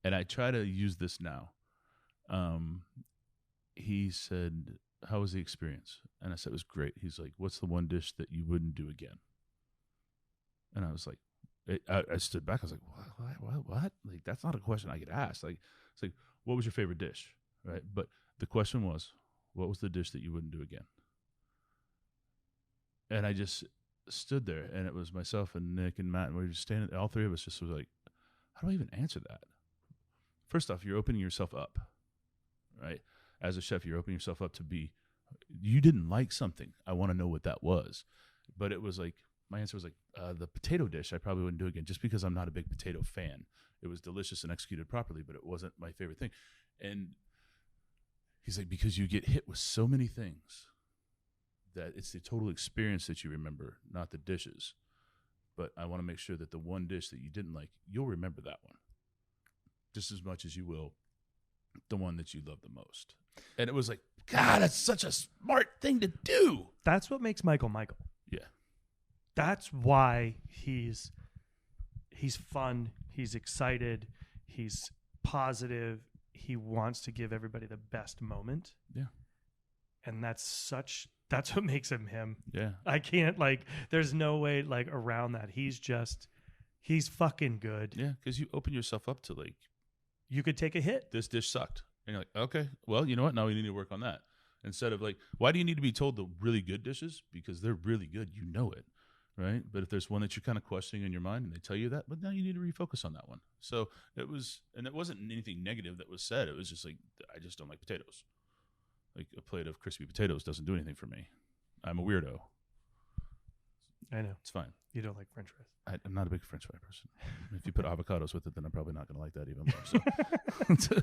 And I try to use this now. He said, "How was the experience?" And I said, "It was great." He's like, "What's the one dish that you wouldn't do again?" And I was like, I stood back. I was like, what? Like, that's not a question I get asked. Like, it's like, what was your favorite dish? Right. But the question was, what was the dish that you wouldn't do again? And I just stood there, and it was myself and Nick and Matt, and we were just standing, all three of us just was like, how do I even answer that? First off, you're opening yourself up, right? As a chef, you're opening yourself up to be, you didn't like something. I want to know what that was. But it was like, my answer was like, the potato dish I probably wouldn't do again, just because I'm not a big potato fan. It was delicious and executed properly, but it wasn't my favorite thing. And he's like, because you get hit with so many things that it's the total experience that you remember, not the dishes. But I want to make sure that the one dish that you didn't like, you'll remember that one just as much as you will the one that you love the most. And it was like, God, that's such a smart thing to do. That's what makes Michael Michael. Yeah. That's why he's fun, he's excited, he's positive, he wants to give everybody the best moment. Yeah. And that's what makes him him. Yeah. I can't, like, there's no way, like, around that. He's fucking good. Yeah, because you open yourself up to, like, you could take a hit. This dish sucked. And you're like, okay, well, you know what? Now we need to work on that. Instead of like, why do you need to be told the really good dishes? Because they're really good. You know it, right? But if there's one that you're kind of questioning in your mind and they tell you that, but now you need to refocus on that one. So it wasn't anything negative that was said. It was just like, I just don't like potatoes. Like, a plate of crispy potatoes doesn't do anything for me. I'm a weirdo. I know. It's fine. You don't like French fries. I'm not a big French fry person. If you put avocados with it, then I'm probably not going to like that even more. So.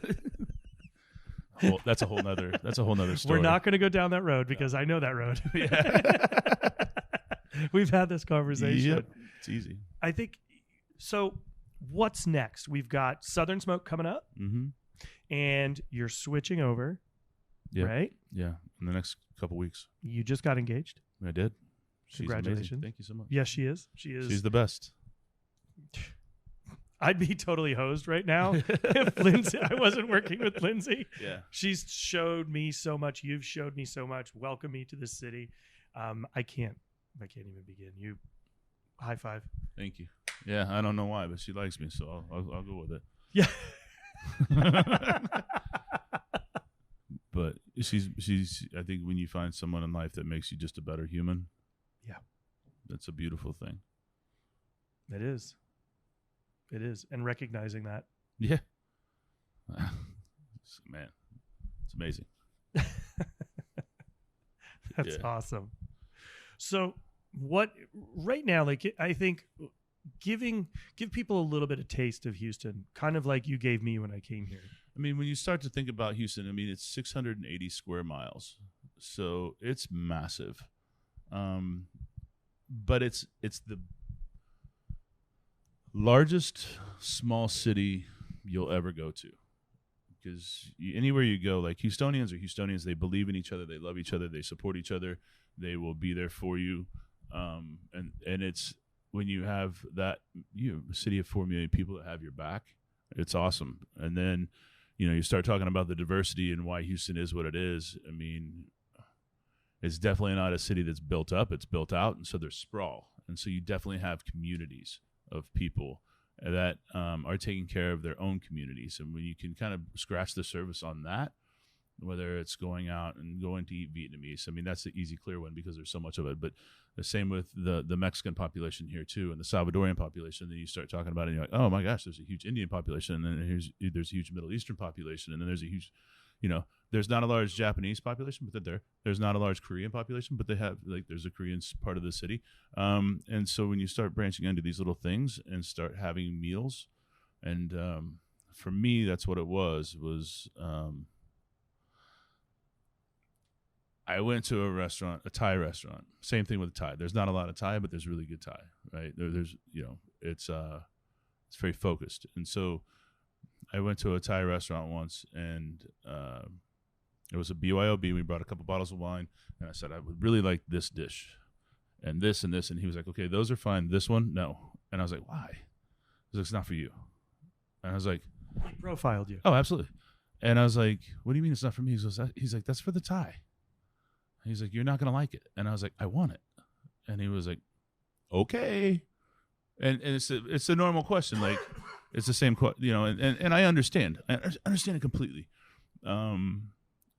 Well, that's a whole nother story. We're not going to go down that road because I know that road. Yeah. We've had this conversation. Yep. It's easy. I think so. What's next? We've got Southern Smoke coming up, and you're switching over, right? Yeah, in the next couple weeks. You just got engaged. I did. Congratulations! Amazing. Thank you so much. Yes, she is. She's the best. I'd be totally hosed right now if I wasn't working with Lindsay. Yeah. She's showed me so much. You've showed me so much. Welcome me to this city. I can't even begin. You high five. Thank you. Yeah, I don't know why, but she likes me, so I'll go with it. Yeah. But she's. I think when you find someone in life that makes you just a better human, yeah, that's a beautiful thing. It is. It is, and recognizing that. Yeah. Man, it's amazing. That's awesome. So, what right now? Like, I think give people a little bit of taste of Houston, kind of like you gave me when I came here. I mean, when you start to think about Houston, I mean, it's 680 square miles, so it's massive. But it's the largest small city you'll ever go to, because anywhere you go, like Houstonians are Houstonians. They believe in each other. They love each other. They support each other. They will be there for you. And it's when you have that, a city of 4 million people that have your back, it's awesome. And then, you start talking about the diversity and why Houston is what it is. I mean, it's definitely not a city that's built up. It's built out. And so there's sprawl. And so you definitely have communities of people that are taking care of their own communities. And when you can kind of scratch the surface on that, whether it's going out and going to eat Vietnamese, I mean, that's the easy, clear one because there's so much of it. But the same with the Mexican population here too, and the Salvadorian population. Then you start talking about it, and you're like, oh my gosh, there's a huge Indian population, and then there's a huge Middle Eastern population, and then there's a huge, there's not a large Japanese population, but there's not a large Korean population, but they have, like, there's a Korean part of the city. And so when you start branching into these little things and start having meals, and for me, that's what it was. I went to a restaurant, a Thai restaurant. Same thing with Thai. There's not a lot of Thai, but there's really good Thai, right? There's it's very focused. And so I went to a Thai restaurant once, and it was a BYOB. We brought a couple bottles of wine, and I said, I would really like this dish and this and this. And he was like, okay, those are fine. This one, no. And I was like, why? He was like, it's not for you. And I was like, he profiled you. Oh, absolutely. And I was like, what do you mean it's not for me? He's like, that's for the Thai. He's like, you're not going to like it. And I was like, I want it. And he was like, okay. And it's a normal question. Like, it's the same question, and I understand. I understand it completely.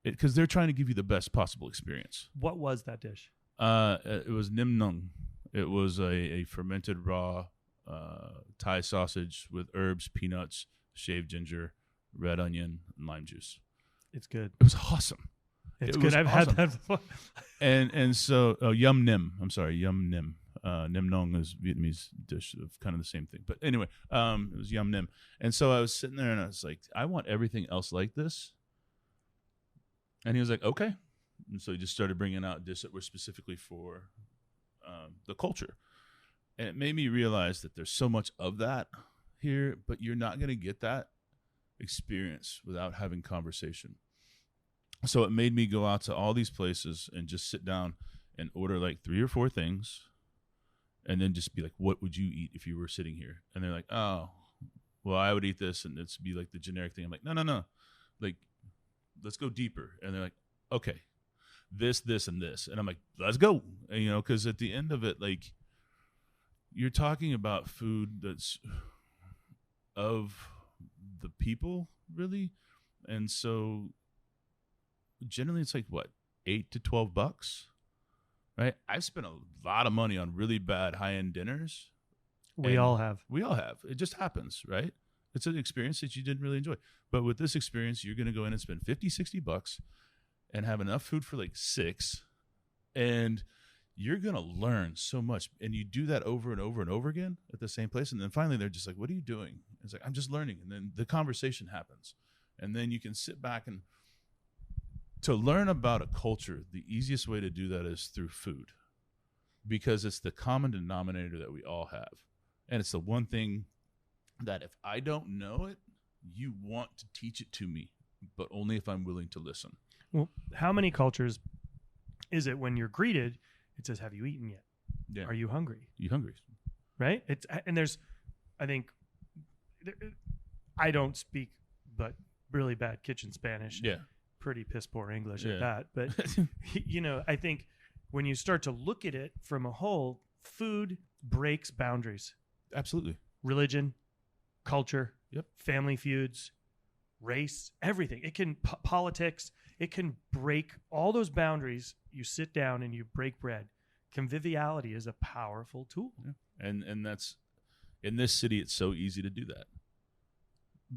Because they're trying to give you the best possible experience. What was that dish? It was nim nung. It was a fermented raw Thai sausage with herbs, peanuts, shaved ginger, red onion, and lime juice. It's good. It was awesome. It's good. I've had that before. And so yum nim. I'm sorry, yum nim. Nim nong is Vietnamese dish of kind of the same thing. But anyway, it was yum nim. And so I was sitting there and I was like, I want everything else like this. And he was like, okay. And so he just started bringing out dishes that were specifically for the culture. And it made me realize that there's so much of that here, but you're not going to get that experience without having conversation. So it made me go out to all these places and just sit down and order like 3 or 4 things, and then just be like, what would you eat if you were sitting here? And they're like, oh, well, I would eat this, and it's be like the generic thing. I'm like, no. Like, let's go deeper. And they're like, okay, this, and this. And I'm like, let's go. And, because at the end of it, like, you're talking about food that's of the people, really. And so generally it's like, what, $8 to $12, right? I've spent a lot of money on really bad high-end dinners. We all have. It just happens, right? It's an experience that you didn't really enjoy. But with this experience, you're going to go in and spend $50-$60 and have enough food for like 6, and you're going to learn so much. And you do that over and over and over again at the same place. And then finally they're just like, what are you doing? It's like, I'm just learning. And then the conversation happens. And then you can sit back and to learn about a culture, the easiest way to do that is through food, because it's the common denominator that we all have. And it's the one thing that if I don't know it, you want to teach it to me, but only if I'm willing to listen. Well, how many cultures is it when you're greeted, it says, have you eaten yet? Yeah. Are you hungry? You hungry? Right? I think, I don't speak, but really bad kitchen Spanish. Yeah. Pretty piss poor English at that. But, I think when you start to look at it from a whole, food breaks boundaries. Absolutely. Religion, culture, Yep. family feuds, race, everything. It can politics. It can break all those boundaries. You sit down and you break bread. Conviviality is a powerful tool. Yeah. And that's, in this city, it's so easy to do that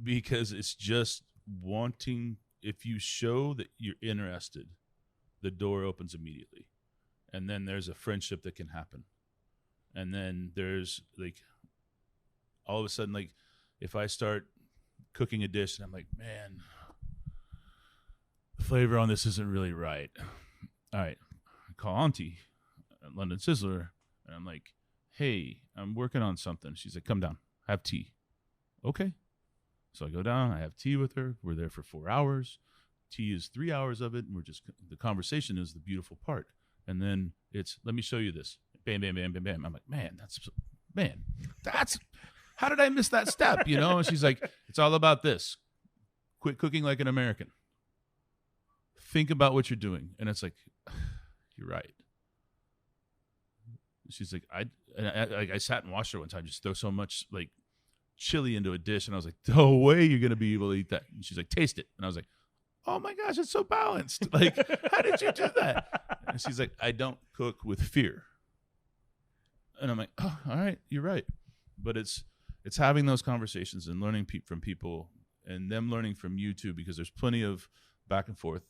because it's just wanting, if you show that you're interested, the door opens immediately. And then there's a friendship that can happen. And then there's like, all of a sudden, like if I start cooking a dish and I'm like, man, the flavor on this isn't really right. All right. I call Auntie at London Sizzler and I'm like, hey, I'm working on something. She's like, come down, have tea. Okay. So I go down, I have tea with her. We're there for 4 hours. Tea is 3 hours of it. And the conversation is the beautiful part. And then it's, let me show you this. Bam, bam, bam, bam, bam. I'm like, man, that's, how did I miss that step? You know? And she's like, it's all about this. Quit cooking like an American. Think about what you're doing. And it's like, you're right. She's like, I sat and watched her one time just throw so much like chili into a dish. And I was like, no way you're going to be able to eat that. And she's like, taste it. And I was like, oh my gosh, it's so balanced. Like, how did you do that? And she's like, I don't cook with fear. And I'm like, oh, all right, you're right. But it's having those conversations and learning from people and them learning from you too, because there's plenty of back and forth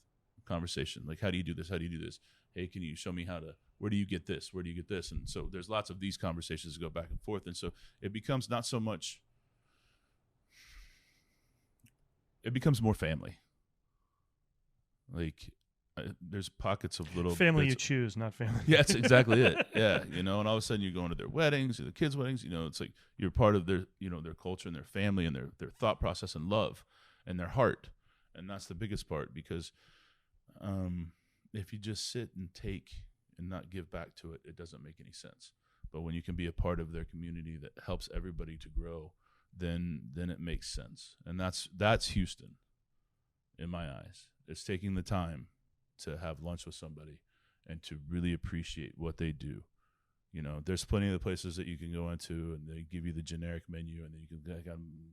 conversation. Like, how do you do this? How do you do this? Hey, can you show me where do you get this? Where do you get this? And so there's lots of these conversations that go back and forth. And so it becomes not so much, it becomes more family. Like, there's pockets of little family you choose, not family. Yeah, that's exactly it. Yeah, and all of a sudden you're going to their weddings, or the kids' weddings. It's like you're part of their, their culture and their family and their thought process and love and their heart, and that's the biggest part. Because if you just sit and take and not give back to it, it doesn't make any sense. But when you can be a part of their community that helps everybody to grow, then it makes sense, and that's Houston, in my eyes. It's taking the time to have lunch with somebody and to really appreciate what they do. There's plenty of the places that you can go into and they give you the generic menu, and then you can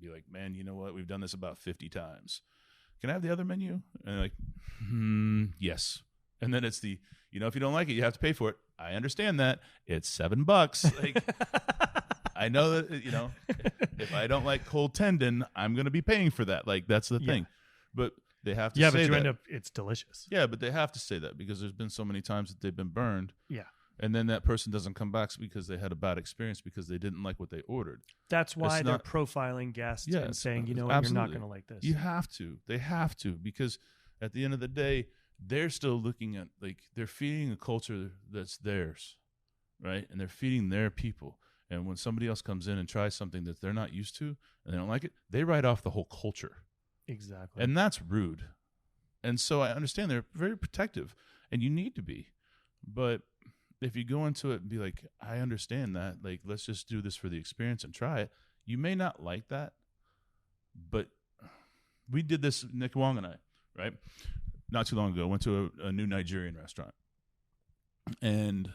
be like, man, you know what? We've done this about 50 times. Can I have the other menu? And they're like, yes. And then it's the, if you don't like it, you have to pay for it. I understand that. It's $7. Like, I know that, if I don't like cold tendon, I'm going to be paying for that. Like, that's the thing. But they have to say that. Yeah, but you end up, it's delicious. Yeah, but they have to say that because there's been so many times that they've been burned. Yeah. And then that person doesn't come back because they had a bad experience because they didn't like what they ordered. That's why they're profiling guests and saying, you know what, you're not going to like this. You have to. They have to, because at the end of the day, they're still looking at, like, they're feeding a culture that's theirs, right? And they're feeding their people. And when somebody else comes in and tries something that they're not used to and they don't like it, they write off the whole culture. Exactly. And that's rude. And so I understand they're very protective, and you need to be. But if you go into it and be like, I understand that, like, let's just do this for the experience and try it. You may not like that, but we did this, Nick Wong and I, right? Not too long ago, went to a new Nigerian restaurant. And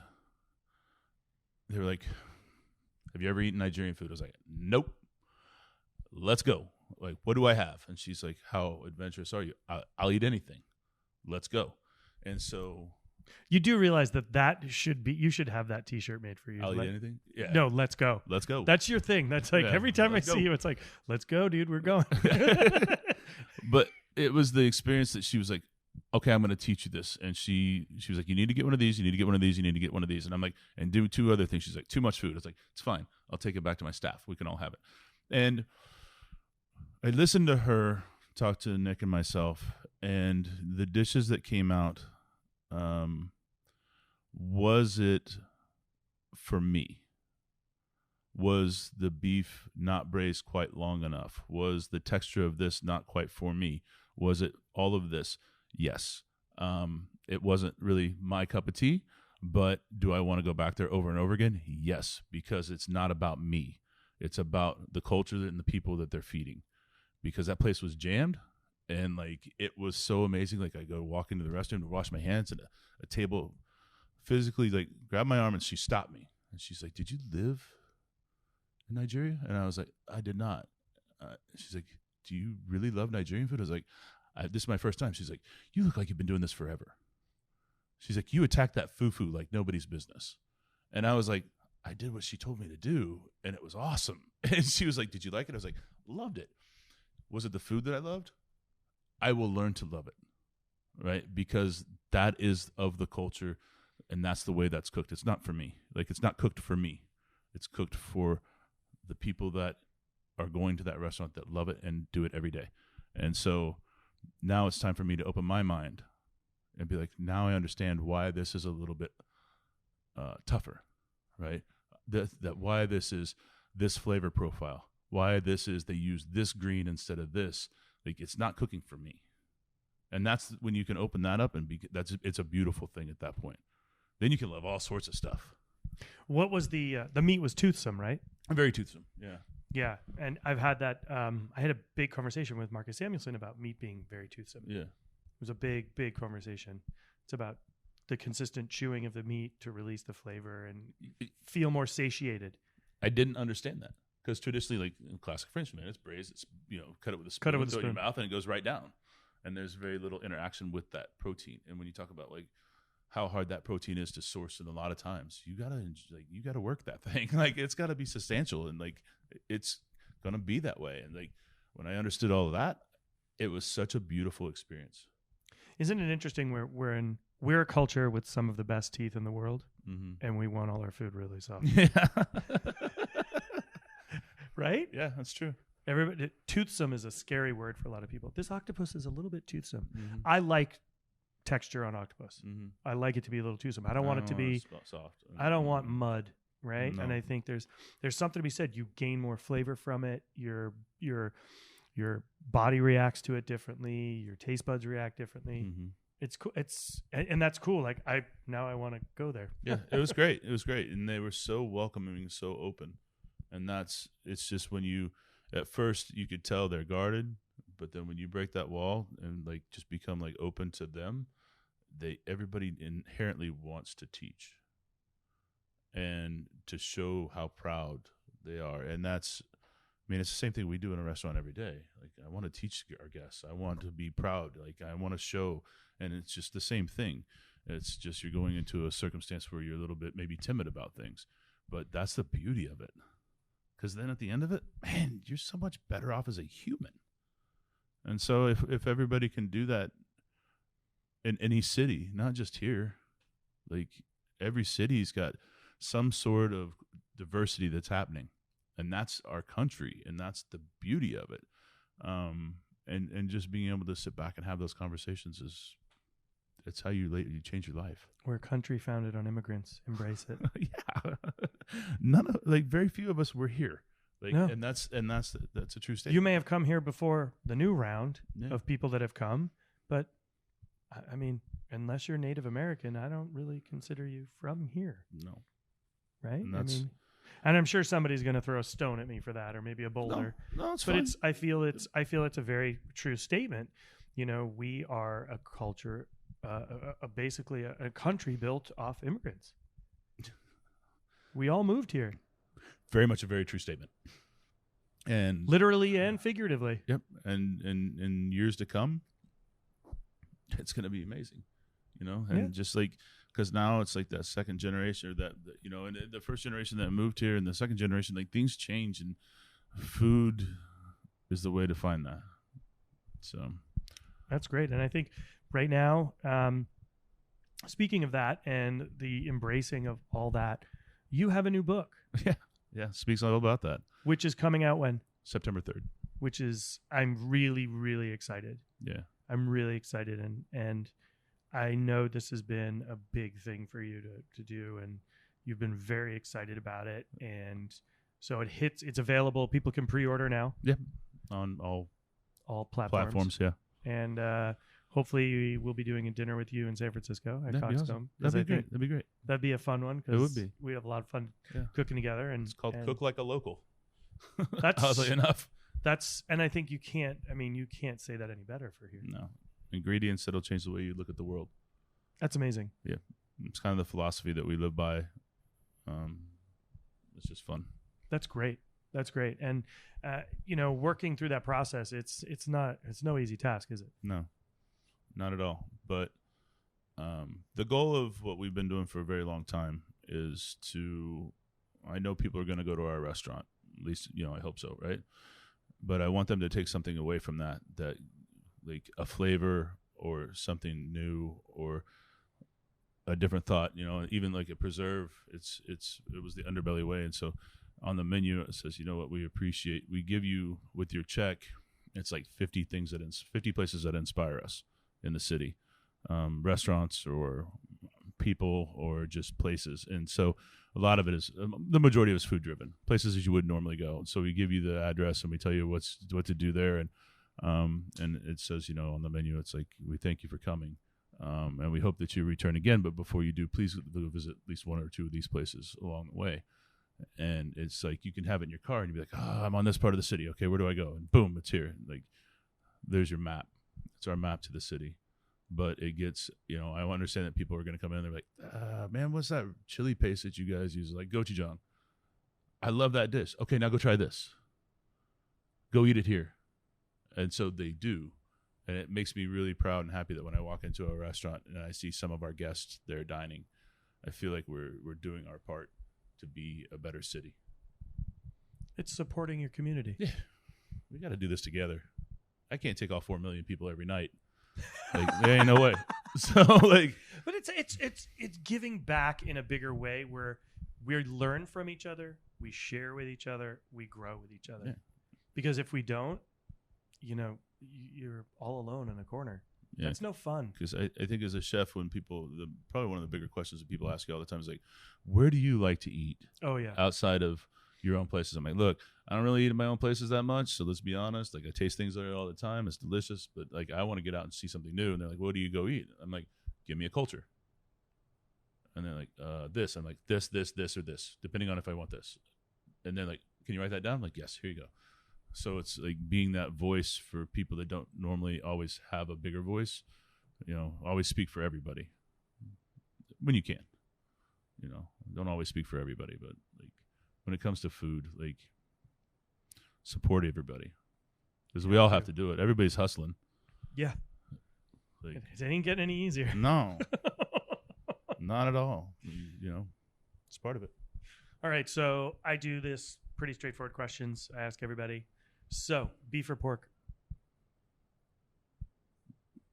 they were like, have you ever eaten Nigerian food? I was like, nope. Let's go. Like, what do I have? And she's like, how adventurous are you? I'll eat anything. Let's go. And so you do realize that you should have that T-shirt made for you. I'll eat anything? Yeah. No, let's go. Let's go. That's your thing. That's like every time I see you, it's like, let's go, dude. We're going. But it was the experience that she was like, okay, I'm going to teach you this. And she was like, you need to get one of these. You need to get one of these. You need to get one of these. And I'm like, and do 2 other things. She's like, too much food. I was like, it's fine. I'll take it back to my staff. We can all have it. And I listened to her talk to Nick and myself, and the dishes that came out, was it for me? Was the beef not braised quite long enough? Was the texture of this not quite for me? Was it all of this? Yes. It wasn't really my cup of tea, but do I want to go back there over and over again? Yes, because it's not about me. It's about the culture and the people that they're feeding. Because that place was jammed, and like it was so amazing. Like, I go walk into the restroom to wash my hands, and a table physically like grabbed my arm, and she stopped me, and she's like, "Did you live in Nigeria? And I was like, I did not. She's like, do you really love Nigerian food? I was like, this is my first time. She's like, you look like you've been doing this forever. She's like, you attacked that fufu like nobody's business. And I was like, I did what she told me to do, and it was awesome. And she was like, did you like it? I was like, loved it. Was it the food that I loved? I will learn to love it, right? Because that is of the culture, and that's the way that's cooked. It's not for me. Like, it's not cooked for me. It's cooked for the people that are going to that restaurant that love it and do it every day. And so now it's time for me to open my mind and be like, now I understand why this is a little bit tougher, right? That why this is this flavor profile, why this is they use this green instead of this. Like, it's not cooking for me. And that's when you can open that up, and it's a beautiful thing at that point. Then you can love all sorts of stuff. What was the meat was toothsome, right? Very toothsome, yeah. Yeah, and I've had that. I had a big conversation with Marcus Samuelson about meat being very toothsome. Yeah. It was a big, big conversation. It's about the consistent chewing of the meat to release the flavor and feel more satiated. I didn't understand that, because traditionally, like in classic French, man, it's braised. It's, cut it with a spoon, throw it in your mouth, and it goes right down. And there's very little interaction with that protein. And when you talk about like how hard that protein is to source, and a lot of times you gotta work that thing. Like, it's gotta be substantial, and like it's gonna be that way. And like when I understood all of that, it was such a beautiful experience. Isn't it interesting? We're a culture with some of the best teeth in the world, and we want all our food really soft. Yeah. Right? Yeah, that's true. Everybody, toothsome is a scary word for a lot of people. This octopus is a little bit toothsome. I like texture on octopus. I like it to be a little toothsome. I don't want it to be soft. I don't want mud, right? No. And I think there's something to be said. You gain more flavor from it. Your body reacts to it differently. Your taste buds react differently. It's cool. And that's cool. Like, I want to go there. Yeah, it was great. It was great, and they were so welcoming, so open. And it's just when you, at first you could tell they're guarded, but then when you break that wall and like just become like open to them, everybody inherently wants to teach and to show how proud they are. And it's the same thing we do in a restaurant every day. Like, I want to teach our guests. I want to be proud. Like, I want to show, and it's just the same thing. It's just you're going into a circumstance where you're a little bit maybe timid about things, but that's the beauty of it. Because then at the end of it, man, you're so much better off as a human. And so if everybody can do that in any city, not just here, like every city's got some sort of diversity that's happening. And that's our country, and that's the beauty of it. And just being able to sit back and have those conversations it's how you change your life. We're a country founded on immigrants. Embrace it. Yeah. Very few of us were here. No. And that's a true statement. You may have come here before the new round of people that have come, but I mean, unless you're Native American, I don't really consider you from here. No. Right? And I'm sure somebody's going to throw a stone at me for that, or maybe a boulder. No, it's but fine. I feel it's a very true statement. You know, we are a culture, basically a country built off immigrants. We all moved here. Very much a very true statement. And literally and figuratively. Yep. And in years to come, it's going to be amazing, and just like, because now it's like that second generation, or that and the first generation that moved here, and the second generation, like, things change, and food is the way to find that. So that's great. And I think right now, speaking of that and the embracing of all that, you have a new book. Yeah, speaks all about that. Which is coming out when? September 3rd. Which is, I'm really, really excited. Yeah. I'm really excited, and I know this has been a big thing for you to do, and you've been very excited about it. And so it's available. People can pre-order now. Yeah. On all platforms. Yeah. And hopefully we'll be doing a dinner with you in San Francisco at Coxcomb. Awesome. That'd be great. That'd be a fun one. It would be. We have a lot of fun cooking together. And it's called Cook Like a Local. That's oddly enough. And I think you can't say that any better for here. No. Ingredients that'll change the way you look at the world. That's amazing. Yeah. It's kind of the philosophy that we live by. It's just fun. That's great. That's great. And working through that process, it's no easy task, is it? No, not at all. But the goal of what we've been doing for a very long time is I know people are going to go to our restaurant, at least, I hope so, right? But I want them to take something away from that like a flavor or something new or a different thought, even like a preserve. It was the underbelly way. And so on the menu, it says, what we appreciate, we give you with your check, it's like 50 places that inspire us in the city, restaurants or people or just places. And so a lot of it is, the majority of it is food driven, places as you would normally go. And so we give you the address and we tell you what to do there. And it says, on the menu, it's like, we thank you for coming. And we hope that you return again. But before you do, please visit at least one or two of these places along the way. And it's like you can have it in your car and you'd be like, I'm on this part of the city. Okay, where do I go? And boom, it's here. Like, there's your map. It's our map to the city. But it gets, I understand that people are going to come in and they're like, man, what's that chili paste that you guys use? Like gochujang. I love that dish. Okay, now go try this. Go eat it here. And so they do. And it makes me really proud and happy that when I walk into a restaurant and I see some of our guests there dining, I feel like we're doing our part to be a better city. It's supporting your community. Yeah. We got to do this together. I can't take all 4 million people every night. Like, there ain't no way. So like, but it's giving back in a bigger way where we learn from each other, we share with each other, we grow with each other. Yeah. Because if we don't, you're all alone in a corner. Yeah. It's no fun. Because I think as a chef, when people, probably one of the bigger questions that people ask you all the time is like, where do you like to eat? Oh, yeah. Outside of your own places. I'm like, look, I don't really eat in my own places that much. So let's be honest. Like, I taste things there all the time. It's delicious. But like, I want to get out and see something new. And they're like, what do you go eat? I'm like, give me a culture. And they're like, this. I'm like, this, or this, depending on if I want this. And they're like, can you write that down? I'm like, yes, here you go. So it's like being that voice for people that don't normally always have a bigger voice, always speak for everybody when you can, don't always speak for everybody, but like when it comes to food, like support everybody because we all have to do it. Everybody's hustling. Yeah. Like, it ain't getting any easier. No, not at all. It's part of it. All right. So I do this pretty straightforward questions. I ask everybody. So, beef or pork?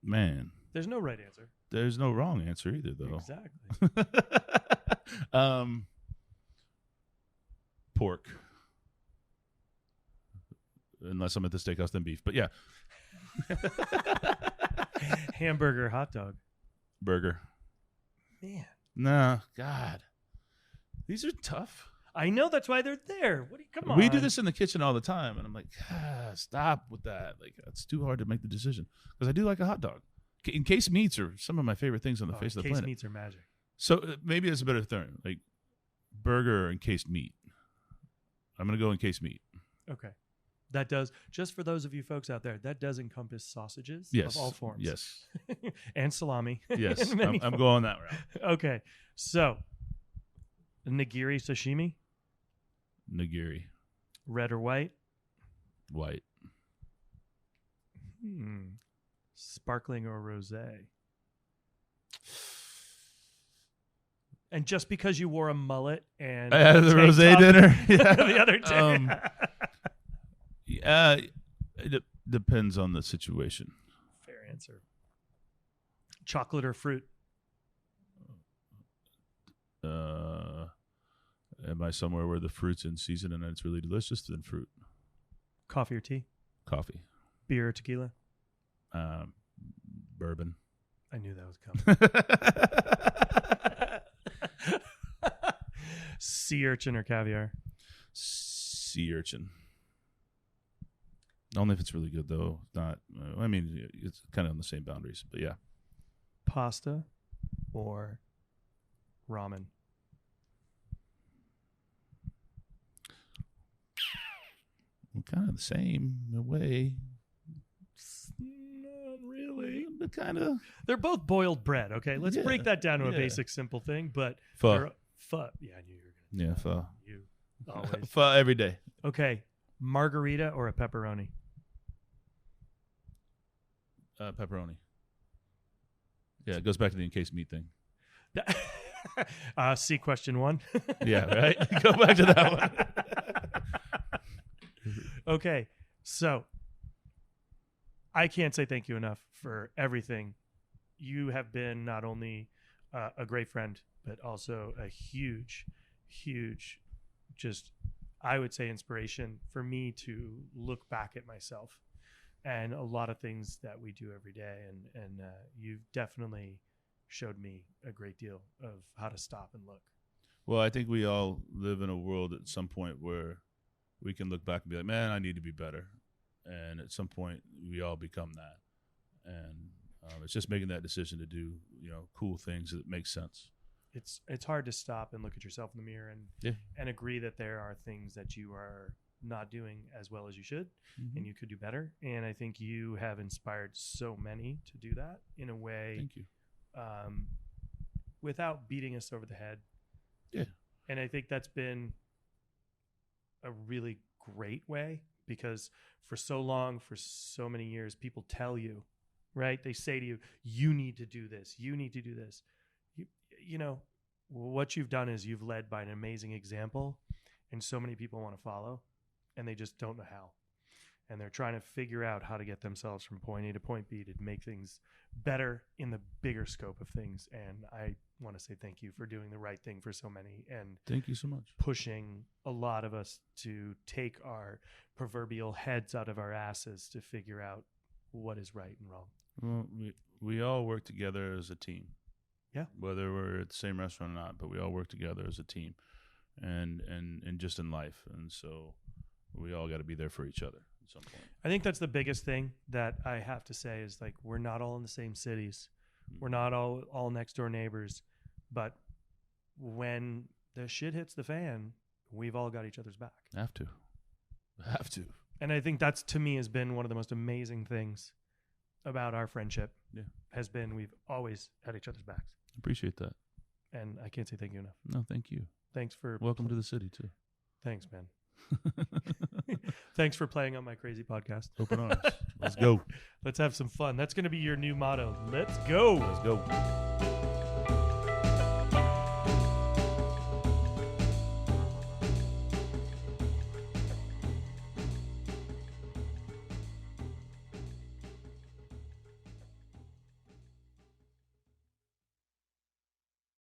Man. There's no right answer. There's no wrong answer either, though. Exactly. Pork. Unless I'm at the steakhouse, then beef. But yeah. Hamburger, hot dog? Burger. Man. Nah, God. These are tough. I know, that's why they're there. Come on. We do this in the kitchen all the time, and I'm like, stop with that. Like, it's too hard to make the decision because I do like a hot dog. Encased meats are some of my favorite things on the face of the planet. Encased meats are magic. So maybe it's a better term, like burger or encased meat. I'm gonna go encased meat. Okay, that does. Just for those of you folks out there, that does encompass sausages of all forms. Yes, and salami. Yes, I'm going that route. Okay, so nigiri sashimi. Nigiri. Red or white? White. Sparkling or rosé? And just because you wore a mullet and I had the rosé dinner the other day. It depends on the situation. Fair answer. Chocolate or fruit? Am I somewhere where the fruit's in season and it's really delicious? Then fruit. Coffee or tea? Coffee. Beer or tequila? Bourbon. I knew that was coming. Sea urchin or caviar? Sea urchin. Only if it's really good, though. Not. I mean, it's kind of on the same boundaries, but yeah. Pasta or ramen? Kind of the same in a way. Not really. But kind of. They're both boiled bread, okay? Let's break that down to a basic, simple thing. But pho. Pho. Yeah, I knew you were going to. Yeah, pho. You always. Pho every day. Okay, margarita or a pepperoni? Pepperoni. Yeah, it goes back to the encased meat thing. See question 1. Yeah, right? Go back to that one. Okay, so I can't say thank you enough for everything. You have been not only a great friend, but also a huge, just, I would say, inspiration for me to look back at myself and a lot of things that we do every day. And you've definitely showed me a great deal of how to stop and look. Well, I think we all live in a world at some point where we can look back and be like, man, I need to be better. And at some point, we all become that. And it's just making that decision to do, cool things that make sense. It's hard to stop and look at yourself in the mirror and agree that there are things that you are not doing as well as you should, and you could do better. And I think you have inspired so many to do that in a way. Thank you. Without beating us over the head. Yeah. And I think that's been a really great way, because for so long, for so many years, people tell you, right? They say to you, you need to do this. You need to do this. You know, what you've done is you've led by an amazing example, and so many people want to follow, and they just don't know how. And they're trying to figure out how to get themselves from point A to point B to make things better in the bigger scope of things. And I want to say thank you for doing the right thing for so many, and thank you so much, pushing a lot of us to take our proverbial heads out of our asses to figure out what is right and wrong. Well, we all work together as a team. Yeah. Whether we're at the same restaurant or not, but we all work together as a team, and just in life. And so we all got to be there for each other at some point. I think that's the biggest thing that I have to say is, like, we're not all in the same cities. We're not all next door neighbors, but when the shit hits the fan, we've all got each other's back. Have to. And I think that's, to me, has been one of the most amazing things about our friendship. Yeah. Has been we've always had each other's backs. Appreciate that. And I can't say thank you enough. No, thank you. Thanks for welcome to the city too. Thanks, man. Thanks for playing on my crazy podcast. Open arms. Let's go. Let's have some fun. That's going to be your new motto. Let's go. Let's go.